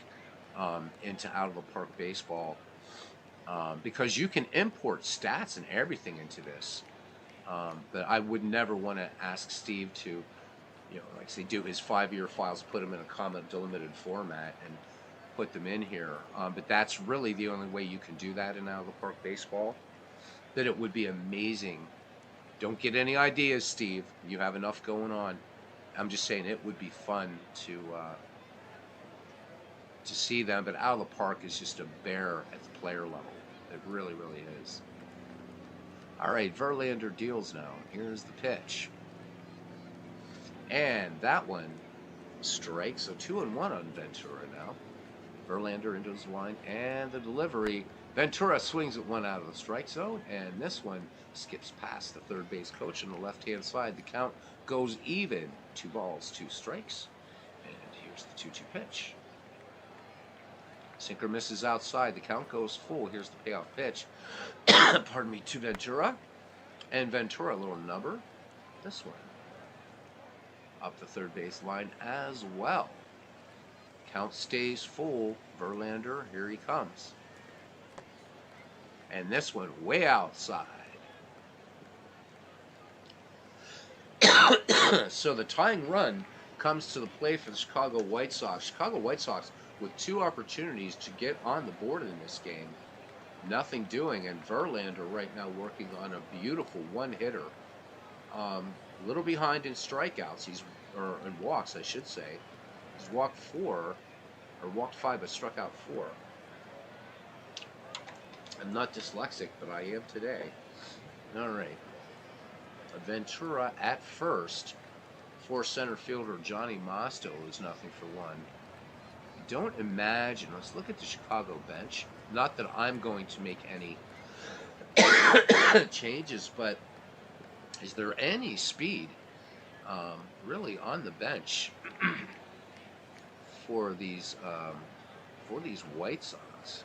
A: into out of the park baseball, because you can import stats and everything into this. But I would never want to ask Steve to, like say, do his 5-year files, put them in a comma delimited format, and put them in here. But that's really the only way you can do that in out of the park baseball. That it would be amazing. Don't get any ideas, Steve. You have enough going on. I'm just saying it would be fun to see them. But out of the park is just a bear at the player level. It really, really is. All right, Verlander deals now. Here's the pitch. And that one strikes. So 2-1 on Ventura now. Verlander into his line. And the delivery. Ventura swings at one out of the strike zone. And this one skips past the third base coach on the left-hand side. The count goes even. 2 balls, 2 strikes. And here's the 2-2 pitch. Sinker misses outside. The count goes full. Here's the payoff pitch. Pardon me, to Ventura. And Ventura, a little number. This one. Up the third base line as well. Count stays full. Verlander, here he comes. And this one way outside. So the tying run comes to the plate for the Chicago White Sox. Chicago White Sox with 2 opportunities to get on the board in this game. Nothing doing, and Verlander right now working on a beautiful one-hitter. A little behind in strikeouts, or in walks, I should say. He's walked 5, but struck out 4. I'm not dyslexic, but I am today. All right. Ventura at first for center fielder Johnny Mosto is 0-1. Don't imagine. Let's look at the Chicago bench. Not that I'm going to make any changes, but is there any speed really on the bench for these White Sox?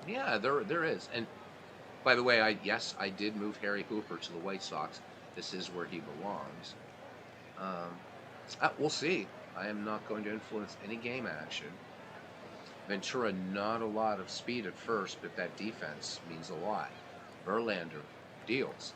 A: Yeah, there is. And by the way, I did move Harry Hooper to the White Sox. This is where he belongs. We'll see. I am not going to influence any game action. Ventura, not a lot of speed at first, but that defense means a lot. Verlander deals.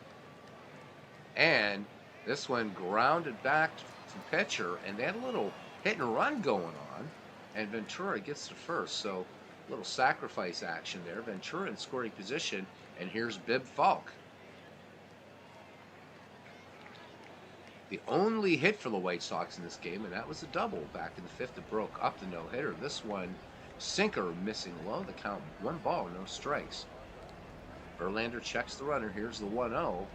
A: And this one grounded back to pitcher, and they had a little hit and run going on, and Ventura gets to first. So a little sacrifice action there. Ventura in scoring position, and here's Bib Falk. The only hit for the White Sox in this game, and that was a double back in the fifth that broke up the no-hitter. This one, sinker missing low. The count, 1 ball, no strikes. Verlander checks the runner. Here's the 1-0.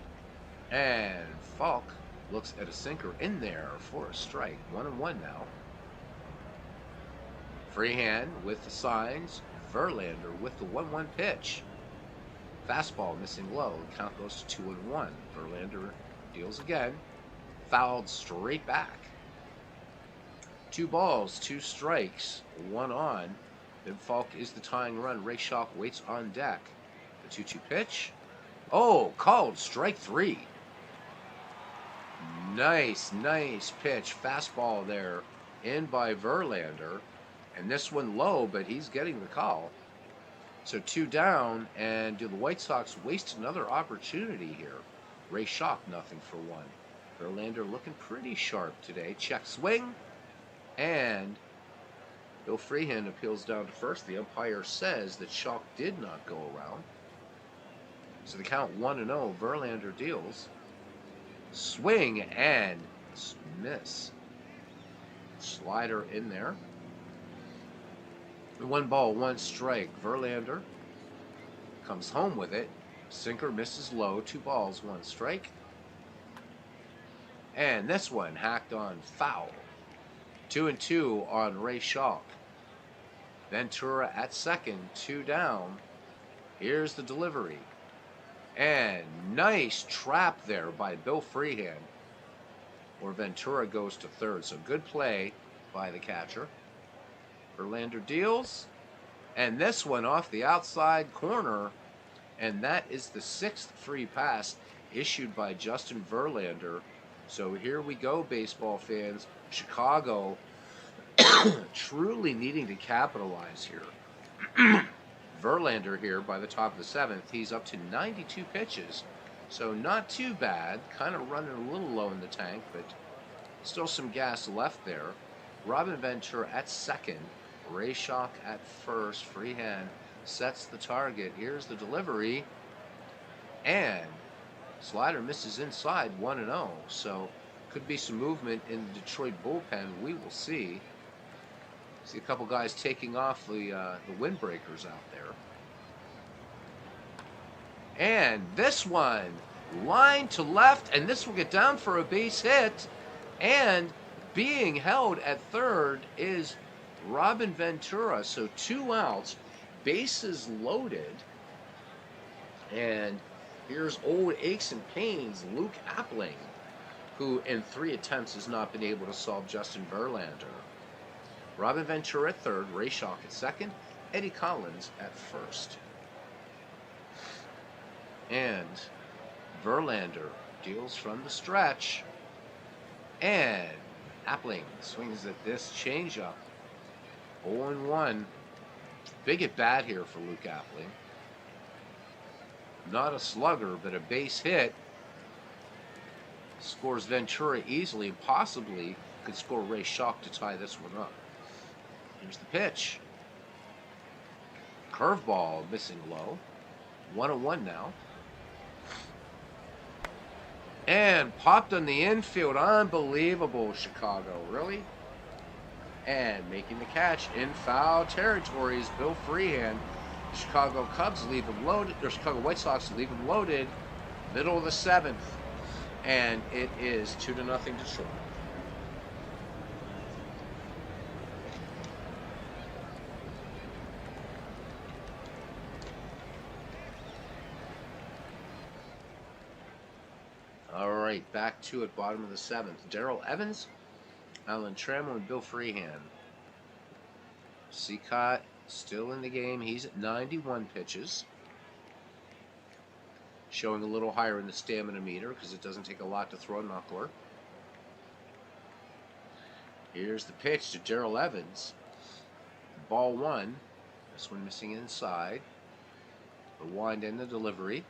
A: And Falk looks at a sinker in there for a strike. 1-1 now. Freehand with the signs. Verlander with the 1-1 pitch. Fastball missing low. The count goes to 2-1. Verlander deals again. Fouled straight back. 2 balls, 2 strikes, 1 on. Bib Falk is the tying run. Ray Schalk waits on deck. The 2-2 pitch. Oh, called strike 3. Nice pitch. Fastball there in by Verlander. And this one low, but he's getting the call. So 2 down, and do the White Sox waste another opportunity here? Ray Schalk, nothing for 1. Verlander looking pretty sharp today. Check swing. And Bill Freehand appeals down to first. The umpire says that Schalk did not go around. So the count 1-0. Verlander deals. Swing and miss. Slider in there. 1 ball, 1 strike. Verlander comes home with it. Sinker misses low. 2 balls, 1 strike. And this one hacked on foul. 2-2 on Ray Schalk. Ventura at second, 2 down. Here's the delivery. And nice trap there by Bill Freehand, where Ventura goes to third. So good play by the catcher. Verlander deals. And this one off the outside corner. And that is the 6th free pass issued by Justin Verlander. So here we go, baseball fans. Chicago truly needing to capitalize here. Verlander here by the top of the 7th. He's up to 92 pitches. So not too bad. Kind of running a little low in the tank, but still some gas left there. Robin Ventura at second. Ray Schalk at first. Freehand sets the target. Here's the delivery. And slider misses inside, 1-0. So could be some movement in the Detroit bullpen. We will see. See a couple guys taking off the windbreakers out there. And this one, line to left, and this will get down for a base hit. And being held at third is Robin Ventura. So 2 outs, bases loaded. And here's old aches and pains, Luke Appling, who in 3 attempts has not been able to solve Justin Verlander. Robin Ventura at third, Ray Schalk at second, Eddie Collins at first. And Verlander deals from the stretch. And Appling swings at this changeup. 0-1. Big at bat here for Luke Appling. Not a slugger, but a base hit. Scores Ventura easily, possibly could score Ray Schalk to tie this one up. Here's the pitch. Curveball missing low. 1-1 now. And popped on the infield. Unbelievable, Chicago. Really? And making the catch in foul territory is Bill Freehand. The Chicago Cubs leave him loaded. Or Chicago White Sox leave him loaded. Middle of the 7th. And it is 2-0 Detroit. right back to it, bottom of the 7th. Darrell Evans, Alan Trammell, and Bill Freehan. Cicotte still in the game. He's at 91 pitches. Showing a little higher in the stamina meter because it doesn't take a lot to throw a knuckler. Here's the pitch to Darrell Evans. Ball 1. This one missing inside. The wind and the delivery.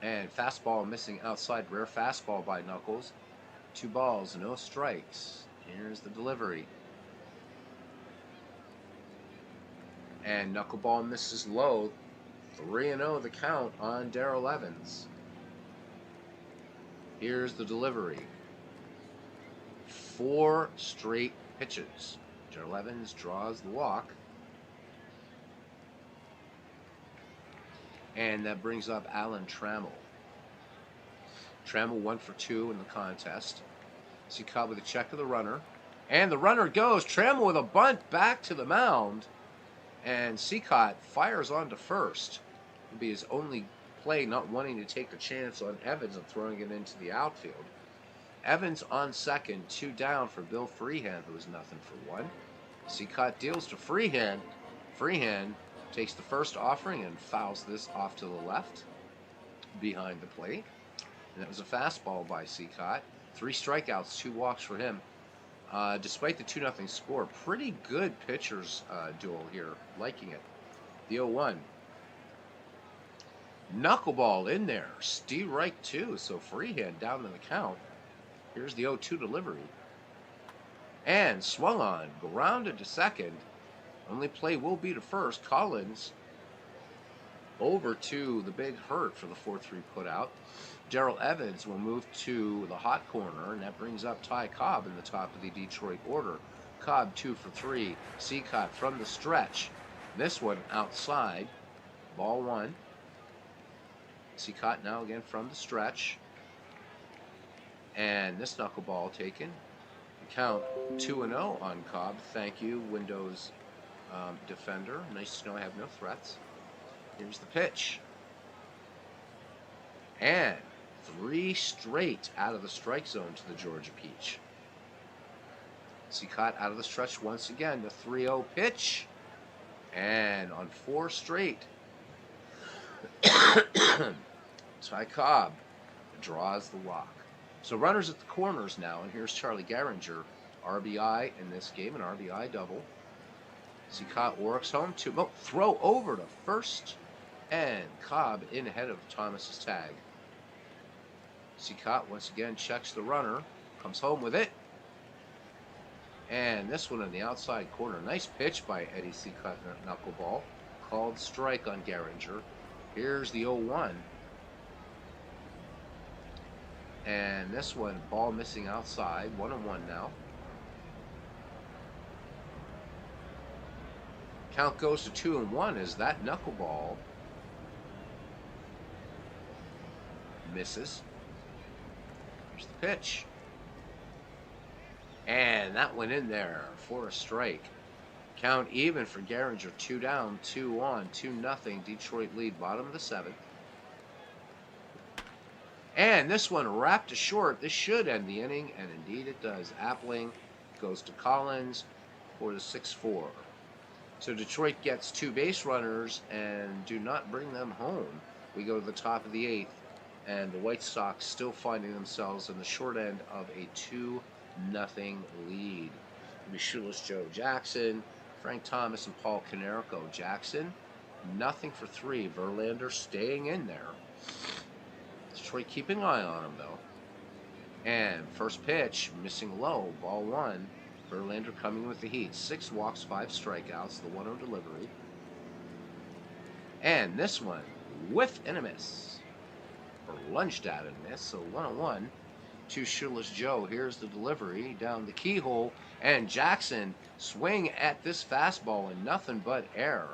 A: And fastball missing outside. Rare fastball by Knuckles. 2 balls, no strikes. Here's the delivery. And knuckleball misses low. 3-0 the count on Darrell Evans. Here's the delivery. 4 straight pitches. Darrell Evans draws the walk. And that brings up Alan Trammell. Trammell 1 for 2 in the contest. Cicotte with a check of the runner. And the runner goes. Trammell with a bunt back to the mound. And Cicotte fires on to first. It'll be his only play, not wanting to take a chance on Evans and throwing it into the outfield. Evans on second, 2 down for Bill Freehan, who is nothing for 1. Cicotte deals to Freehan. Freehan takes the first offering and fouls this off to the left behind the plate. And that was a fastball by Cicotte. 3 strikeouts, 2 walks for him. Despite the 2-0 score, pretty good pitchers duel here. Liking it. The 0-1. Knuckleball in there. Steve Reich 2, so Freehan down in the count. Here's the 0-2 delivery. And swung on. Grounded to second. Only play will be to first. Collins over to the big hurt for the 4-3 putout. Darrell Evans will move to the hot corner, and that brings up Ty Cobb in the top of the Detroit order. Cobb 2 for 3. Cicotte from the stretch. This one outside. Ball 1. Cicotte now again from the stretch. And this knuckleball taken. Count 2-0 on Cobb. Thank you, Windows Defender. Nice to know I have no threats. Here's the pitch. And 3 straight out of the strike zone to the Georgia Peach. Cicotte out of the stretch once again. The 3-0 pitch. And on 4 straight, Ty Cobb draws the walk. So runners at the corners now, and here's Charlie Gehringer. RBI in this game, an RBI double. Cicotte works home to throw over to first, and Cobb in ahead of Thomas's tag. Cicotte once again checks the runner, comes home with it, and this one in the outside corner. Nice pitch by Eddie Cicotte, knuckleball. Called strike on Gehringer. Here's the 0-1. And this one, ball missing outside. 1-1 now. Count goes to 2-1 as that knuckleball misses. Here's the pitch. And that went in there for a strike. Count even for Gehringer. 2 down, 2 on, 2-0. Detroit lead, bottom of the 7th. And this one wrapped to short. This should end the inning, and indeed it does. Appling goes to Collins for the 6-4. So Detroit gets 2 base runners and do not bring them home. We go to the top of the 8th, and the White Sox still finding themselves in the short end of a 2-0 lead. Shoeless Joe Jackson, Frank Thomas, and Paul Konerko. Jackson, 0 for 3. Verlander staying in there. Detroit keeping an eye on him, though. And first pitch, missing low, ball 1. Verlander coming with the heat. 6 walks, 5 strikeouts, the 1-0 delivery. And this one, whiff and a miss. Or lunged at and miss, so 1-1 to Shoeless Joe. Here's the delivery down the keyhole, and Jackson swing at this fastball and nothing but air.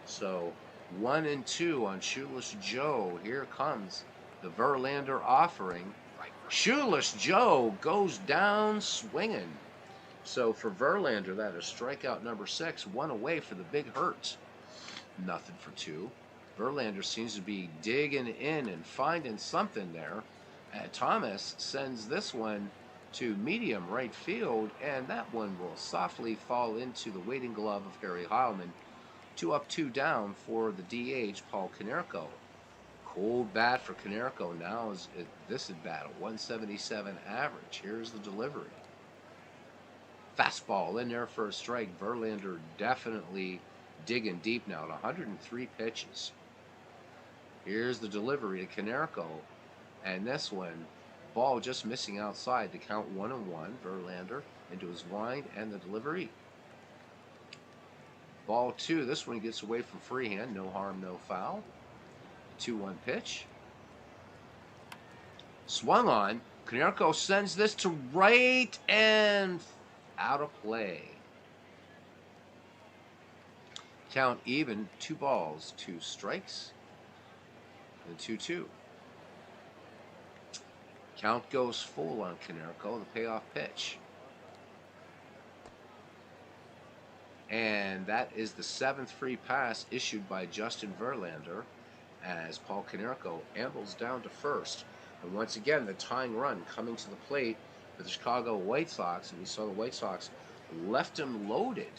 A: So 1-2 on Shoeless Joe. Here comes the Verlander offering. Shoeless Joe goes down swinging. So for Verlander, that is strikeout number 6, 1 away for the big hurt. 0 for 2. Verlander seems to be digging in and finding something there. Thomas sends this one to medium right field, and that one will softly fall into the waiting glove of Harry Heilman. 2 up, 2 down for the DH, Paul Konerko. Cold bat for Konerko now is this at bat, a 177 average. Here's the delivery. Fastball in there for a strike. Verlander definitely digging deep now at 103 pitches. Here's the delivery to Konerko. And this one, ball just missing outside to count 1-1. Verlander into his wind and the delivery. Ball 2. This one gets away from Freehand. No harm, no foul. 2-1 pitch. Swung on. Konerko sends this to right and out of play. Count even. 2 balls, 2 strikes, and 2-2. Count goes full on Konerko, the payoff pitch. And that is the 7th free pass issued by Justin Verlander as Paul Konerko ambles down to first. And once again, the tying run coming to the plate for the Chicago White Sox. And we saw the White Sox left him loaded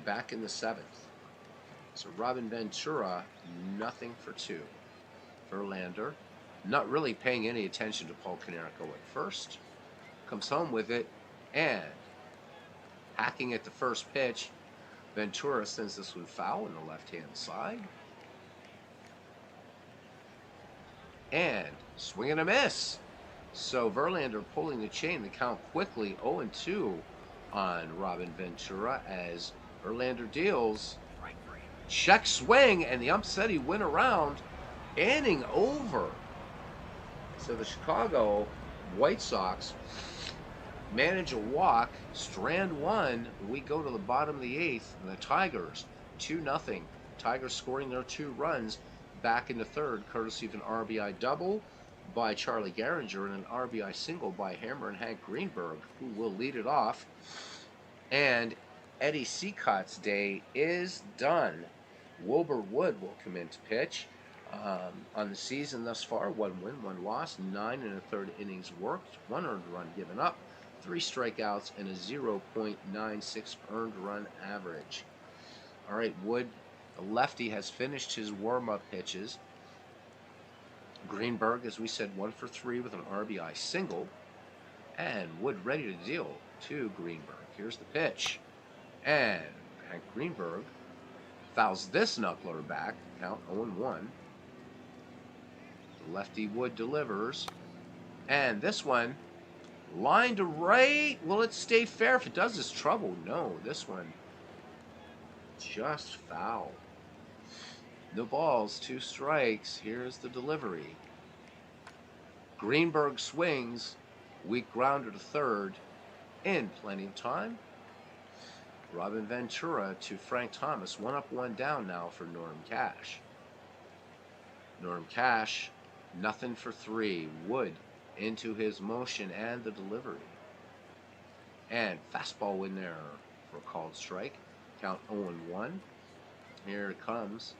A: back in the 7th. So Robin Ventura, nothing for 2. Verlander, not really paying any attention to Paul Konerko at first, comes home with it, and hacking at the first pitch, Ventura sends this one foul on the left-hand side. And swing and a miss. So Verlander pulling the chain, the count quickly 0-2 on Robin Ventura as Verlander deals. Check swing, and the ump said he went around, inning over. So the Chicago White Sox manage a walk, strand 1. We go to the bottom of the 8th, and the Tigers 2-0. Tigers scoring their 2 runs back in the 3rd, courtesy of an RBI double by Charlie Gehringer and an RBI single by Hammer and Hank Greenberg, who will lead it off. And Eddie Cicotte's day is done. Wilbur Wood will come in to pitch. On the season thus far, 1 win, 1 loss, 9 1/3 innings worked, 1 earned run given up, 3 strikeouts, and a 0.96 earned run average. All right, Wood, the lefty, has finished his warm-up pitches. Greenberg, as we said, 1 for 3 with an RBI single. And Wood ready to deal to Greenberg. Here's the pitch. And Hank Greenberg fouls this knuckler back, count 0-1. The lefty Wood delivers. And this one, line to right. Will it stay fair? If it does, it's trouble. No, this one just foul. No balls, 2 strikes. Here's the delivery. Greenberg swings. Weak grounder to 3rd. In plenty of time. Robin Ventura to Frank Thomas. 1 up, 1 down now for Norm Cash. Norm Cash, nothing for 3. Wood into his motion and the delivery. And fastball in there for a called strike. Count 0-1. Here it comes.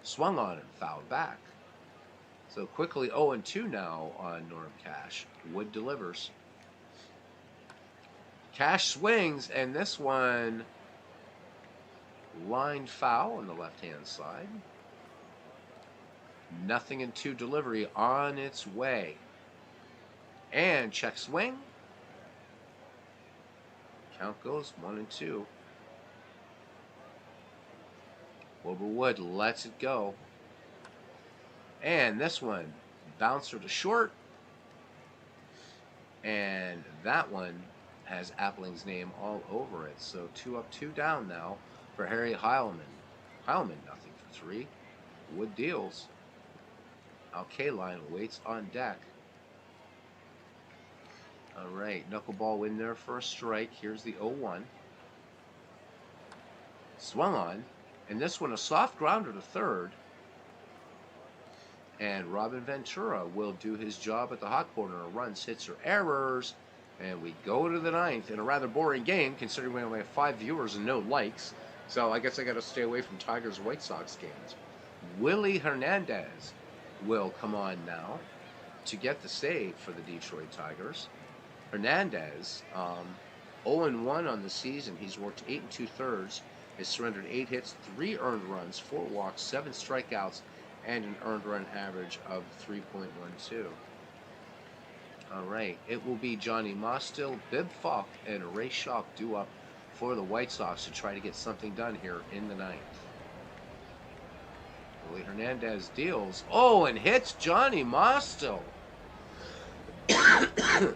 A: Swung on and fouled back. So quickly 0-2 now on Norm Cash. Wood delivers. Cash swings, and this one lined foul on the left-hand side. 0-2 delivery on its way. And check swing. Count goes 1-2. Wilbur Wood lets it go. And this one, bouncer to short. And that one has Appling's name all over it. So 2 up, 2 down now for Harry Heilman. Heilman, nothing for 3. Wood deals. Al Kaline waits on deck. All right, knuckleball in there for a strike. Here's the 0-1. Swung on. And this one, a soft grounder to 3rd. And Robin Ventura will do his job at the hot corner. Runs, hits, or errors. And we go to the 9th in a rather boring game, considering we only have 5 viewers and no likes. So I guess I got to stay away from Tigers White Sox games. Willie Hernandez will come on now to get the save for the Detroit Tigers. Hernandez, 0-1 on the season. He's worked 8 2/3. Has surrendered 8 hits, 3 earned runs, 4 walks, 7 strikeouts, and an earned run average of 3.12. All right, it will be Johnny Mostil, Bib Falk, and Ray Schalk due up for the White Sox to try to get something done here in the ninth. Willie Hernandez deals. Oh, and hits Johnny Mostil. You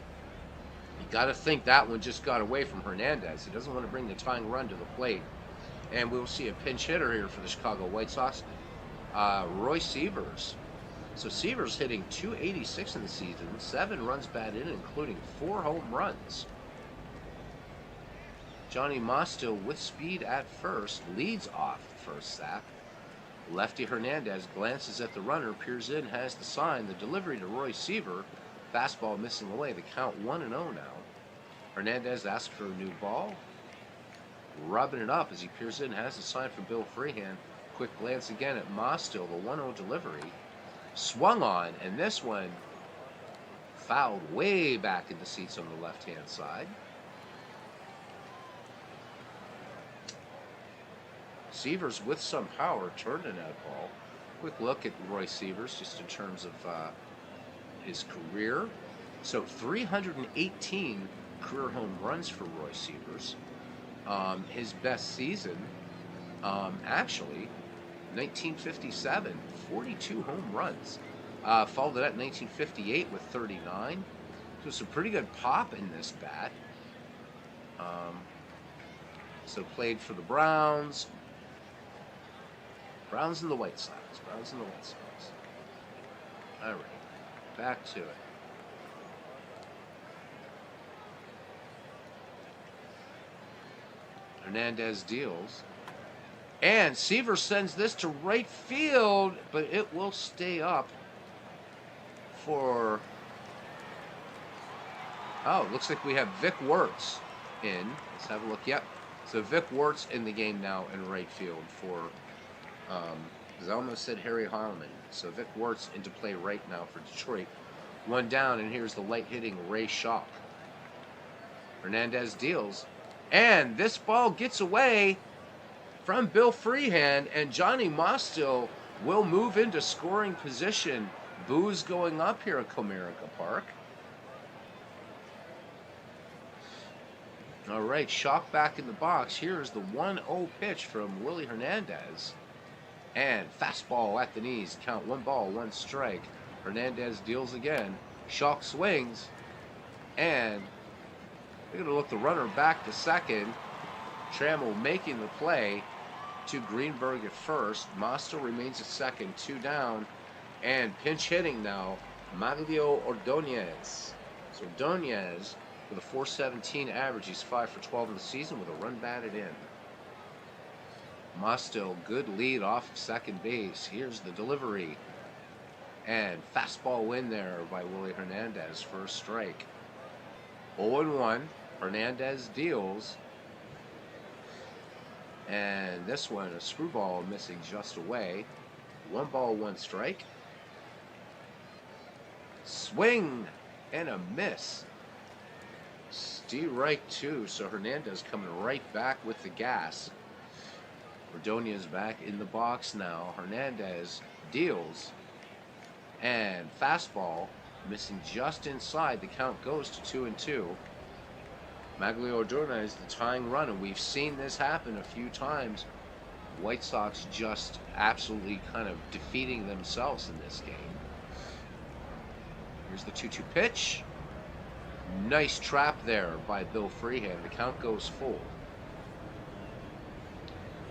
A: got to think that one just got away from Hernandez. He doesn't want to bring the tying run to the plate. And we'll see a pinch hitter here for the Chicago White Sox, Roy Sievers. So Sievers hitting .286 in the season, 7 runs batted in, including 4 home runs. Johnny Mostil with speed at first, leads off the first sack. Lefty Hernandez glances at the runner, peers in, has the sign, the delivery to Roy Seaver. Fastball missing away, the count 1-0 now. Hernandez asks for a new ball. Rubbing it up as he peers in, has the sign from Bill Freehan. Quick glance again at Mostil, the 1-0 delivery. Swung on, and this one fouled way back in the seats on the left-hand side. Sievers with some power turned in that ball. Quick look at Roy Sievers just in terms of his career. So 318 career home runs for Roy Sievers. His best season, actually, 1957, 42 home runs. Followed that in 1958 with 39. So some pretty good pop in this bat. So played for the Browns. Browns and the White Sox. All right, back to it. Hernandez deals. And Seaver sends this to right field, but it will stay up for... Oh, looks like we have Vic Wertz in. Let's have a look. Yep. So Vic Wertz in the game now in right field for... because I almost said Harry Harlan. So Vic Wertz into play right now for Detroit. One down, and here's the light-hitting Ray Schalk. Hernandez deals. And this ball gets away from Bill Freehan, and Johnny Mostil will move into scoring position. Boos going up here at Comerica Park. All right, Schalk back in the box. Here's the 1-0 pitch from Willie Hernandez. And fastball at the knees. Count 1 ball, 1 strike. Hernandez deals again. Schalk swings. And they're going to look the runner back to second. Trammell making the play to Greenberg at first. Mostil remains at second, 2 down. And pinch hitting now, Maglio Ordonez. So Ordonez with a .417 average. He's 5 for 12 in the season with a run batted in. Mostil, good lead off of second base. Here's the delivery. And fastball win there by Willie Hernandez for a strike. 0-1. Hernandez deals. And this one, a screwball missing just away. 1 ball, 1 strike. Swing and a miss. Strike 2. So Hernandez coming right back with the gas. Ordonez back in the box now. Hernandez deals. And fastball missing just inside. The count goes to 2-2. Maglio Ordonez, the tying run, and we've seen this happen a few times. White Sox just absolutely kind of defeating themselves in this game. Here's the 2-2 pitch. Nice trap there by Bill Freehan. The count goes full.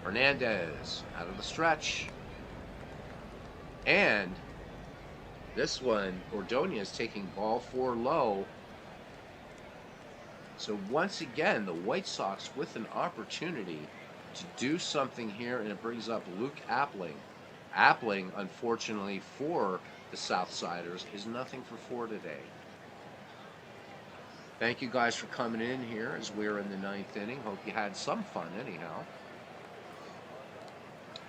A: Hernandez out of the stretch. And this one, Ordonez taking ball 4 low. So once again, the White Sox with an opportunity to do something here, and it brings up Luke Appling. Appling, unfortunately for the Southsiders, is nothing for 4 today. Thank you guys for coming in here as we're in the 9th inning. Hope you had some fun anyhow.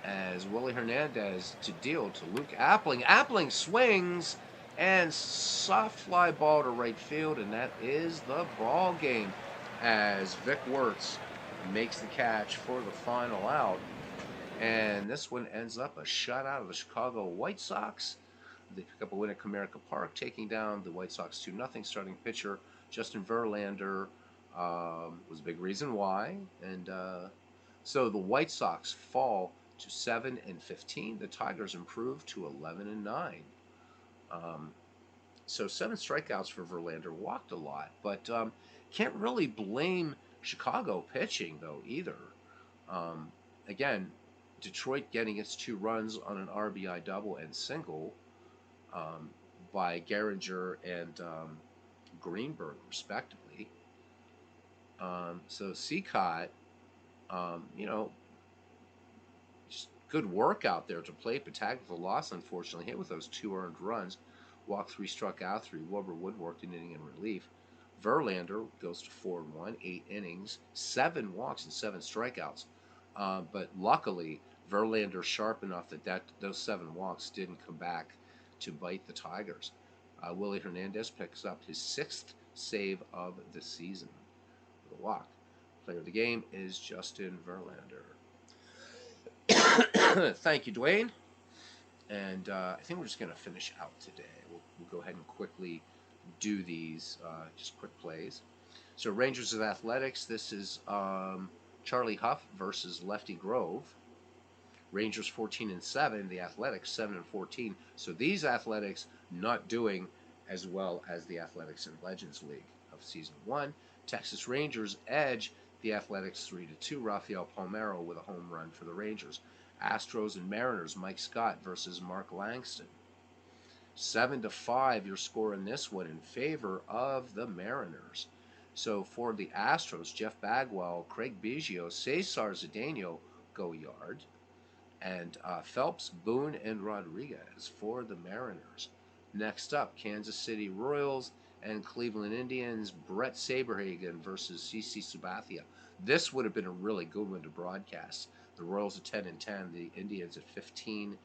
A: as Willie Hernandez to deal to Luke Appling. Appling swings and soft fly ball to right field, and that is the ball game as Vic Wertz makes the catch for the final out. And this one ends up a shutout of the Chicago White Sox. They pick up a win at Comerica Park, taking down the White Sox 2-0. Starting pitcher Justin Verlander was a big reason why. And so the White Sox fall to 7-15. The Tigers improve to 11-9. Um, so 7 strikeouts for Verlander. Walked a lot, but can't really blame Chicago pitching though either. Um, Again, Detroit getting its 2 runs on an RBI double and single um, by Gehringer and Greenberg, respectively. So Cicotte, you know, just good work out there to play, but tagged with a loss, unfortunately. Hit with those 2 earned runs. Walked 3, struck out 3. Wilbur Wood worked an inning in relief. Verlander goes to 4-1, 8 innings, 7 walks and 7 strikeouts. But luckily, Verlander sharp enough that those 7 walks didn't come back to bite the Tigers. Willie Hernandez picks up his 6th save of the season with a walk. Player of the game is Justin Verlander. Thank you, Dwayne. And I think we're just going to finish out today. We'll go ahead and quickly do these, just quick plays. So Rangers of Athletics, this is Charlie Huff versus Lefty Grove. Rangers 14-7, the Athletics 7-14. So these Athletics not doing as well as the Athletics and Legends League of Season 1. Texas Rangers edge the Athletics 3-2. Rafael Palmeiro with a home run for the Rangers. Astros and Mariners, Mike Scott versus Mark Langston. 7-5, your score in this one in favor of the Mariners. So for the Astros, Jeff Bagwell, Craig Biggio, Cesar Cedeno go yard. And Phelps, Boone, and Rodriguez for the Mariners. Next up, Kansas City Royals and Cleveland Indians, Brett Saberhagen versus CC Sabathia. This would have been a really good one to broadcast. The Royals at 10-10, the Indians at 15-6.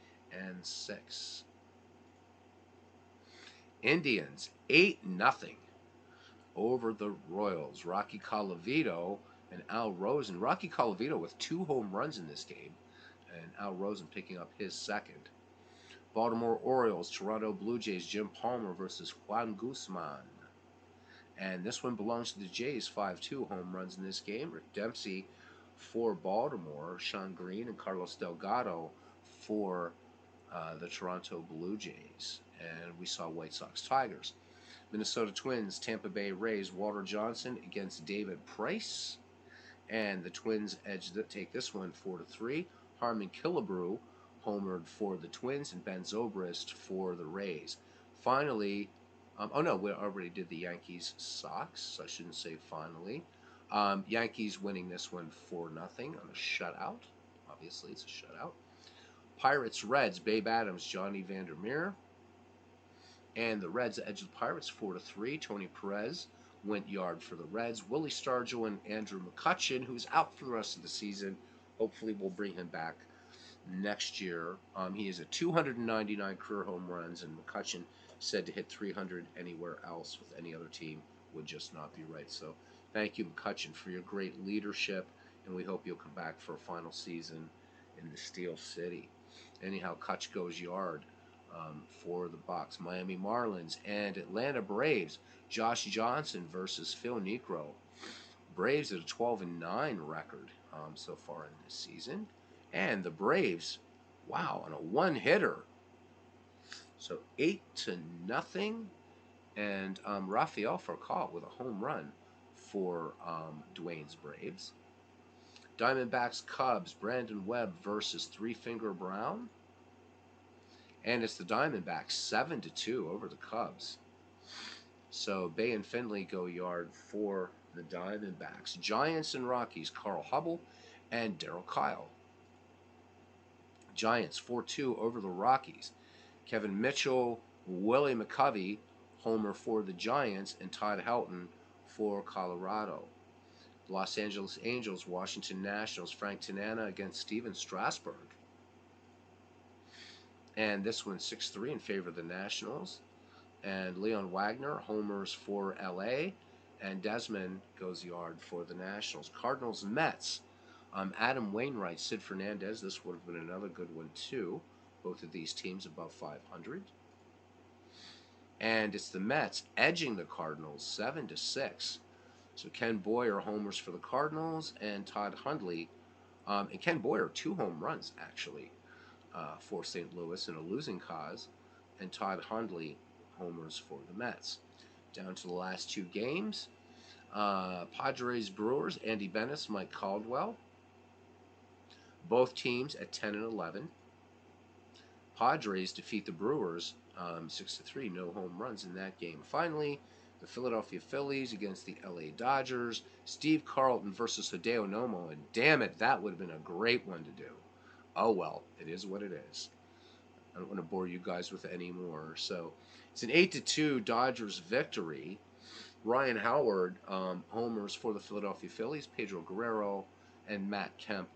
A: Indians 8-0 over the Royals. Rocky Colavito and Al Rosen. Rocky Colavito with 2 home runs in this game, and Al Rosen picking up his 2nd. Baltimore Orioles, Toronto Blue Jays, Jim Palmer versus Juan Guzman. And this one belongs to the Jays, 5-2 home runs in this game. Rick Dempsey for Baltimore, Sean Green and Carlos Delgado for the Toronto Blue Jays. And we saw White Sox Tigers. Minnesota Twins, Tampa Bay Rays, Walter Johnson against David Price. And the Twins take this one 4-3. Harmon Killebrew homered for the Twins and Ben Zobrist for the Rays. Finally, we already did the Yankees Sox, so I shouldn't say finally. Yankees winning this one 4-0 on a shutout. Obviously, it's a shutout. Pirates Reds, Babe Adams, Johnny Vandermeer. And the Reds edged the Pirates 4-3. Tony Perez went yard for the Reds. Willie Stargell and Andrew McCutchen, who's out for the rest of the season. Hopefully we'll bring him back next year. He is at 299 career home runs, and McCutchen said to hit 300 anywhere else with any other team would just not be right. So thank you, McCutchen, for your great leadership, and we hope you'll come back for a final season in the Steel City. Anyhow, Kutch goes yard for the Bucks. Miami Marlins and Atlanta Braves. Josh Johnson versus Phil Niekro. Braves at a 12-9 record so far in this season. And the Braves, wow, on a one-hitter. So 8-0. And Rafael Furcal with a home run for Dwayne's Braves. Diamondbacks Cubs, Brandon Webb versus Three Finger Brown. And it's the Diamondbacks 7-2 over the Cubs. So Bay and Finley go yard for the Diamondbacks. Giants and Rockies, Carl Hubble and Darryl Kyle. Giants 4-2 over the Rockies. Kevin Mitchell, Willie McCovey, homer for the Giants, and Todd Helton for Colorado. Los Angeles Angels, Washington Nationals, Frank Tanana against Steven Strasburg. And this one's 6-3 in favor of the Nationals. And Leon Wagner homers for LA. And Desmond goes yard for the Nationals. Cardinals and Mets. Adam Wainwright, Sid Fernandez. This would have been another good one, too. Both of these teams above 500. And it's the Mets edging the Cardinals 7-6. So Ken Boyer homers for the Cardinals, and Todd Hundley. And Ken Boyer, 2 home runs, actually, for St. Louis in a losing cause. And Todd Hundley homers for the Mets. Down to the last 2 games. Padres Brewers, Andy Bennis, Mike Caldwell. Both teams at 10 and 11. Padres defeat the Brewers 6-3, no home runs in that game. Finally, the Philadelphia Phillies against the LA Dodgers. Steve Carlton versus Hideo Nomo, and damn it, that would have been a great one to do. Oh well, it is what it is. I don't want to bore you guys with any more. So it's an 8-2 Dodgers victory. Ryan Howard homers for the Philadelphia Phillies, Pedro Guerrero, and Matt Kemp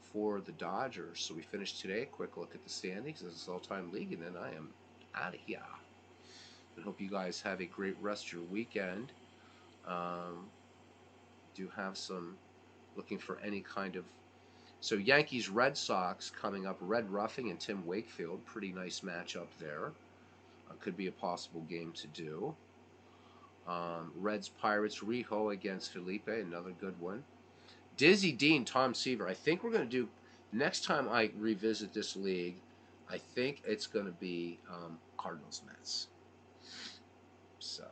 A: for the Dodgers. So we finished today. Quick look at the standings. This is all-time league, and then I am out of here. I hope you guys have a great rest of your weekend. Do have some looking for any kind of so Yankees Red Sox coming up. Red Ruffing and Tim Wakefield, pretty nice matchup there. Could be a possible game to do. Reds Pirates Rijo against Felipe, another good one. Dizzy Dean, Tom Seaver. I think we're going to do next time I revisit this league. I think it's going to be Cardinals Mets. So,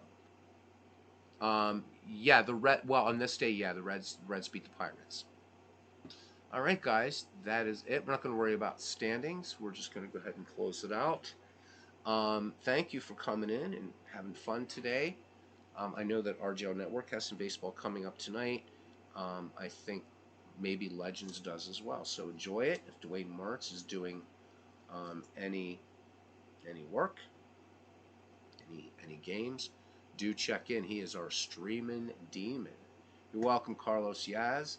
A: yeah, the red. Well, on this day, yeah, the Reds beat the Pirates. All right, guys, that is it. We're not going to worry about standings. We're just going to go ahead and close it out. Thank you for coming in and having fun today. I know that RGL Network has some baseball coming up tonight. I think maybe Legends does as well. So enjoy it. If Dwayne Martz is doing any work, any games, do check in. He is our streaming demon. You're welcome, Carlos Yaz.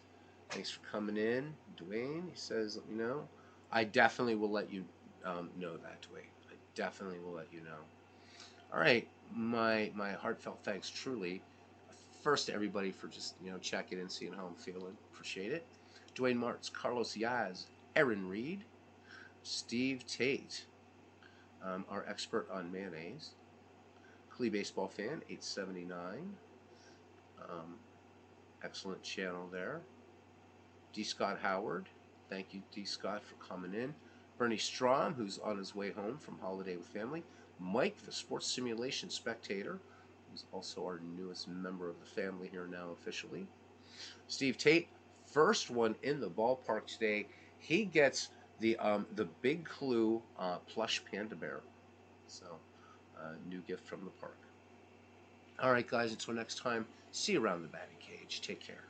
A: Thanks for coming in, Dwayne. He says, let me know. I definitely will let you know that, Dwayne. I definitely will let you know. All right, my heartfelt thanks, truly. First to everybody for just checking in, seeing how I'm feeling. Appreciate it. Dwayne Martz, Carlos Yaz, Aaron Reed, Steve Tate, our expert on mayonnaise, Clee Baseball Fan 879. Excellent channel there. D. Scott Howard, thank you, D. Scott, for coming in. Bernie Strom, who's on his way home from holiday with family. Mike, the sports simulation spectator, who's also our newest member of the family here now officially. Steve Tate, first one in the ballpark today. He gets the Big Clue plush panda bear. So, new gift from the park. All right, guys, until next time, see you around the batting cage. Take care.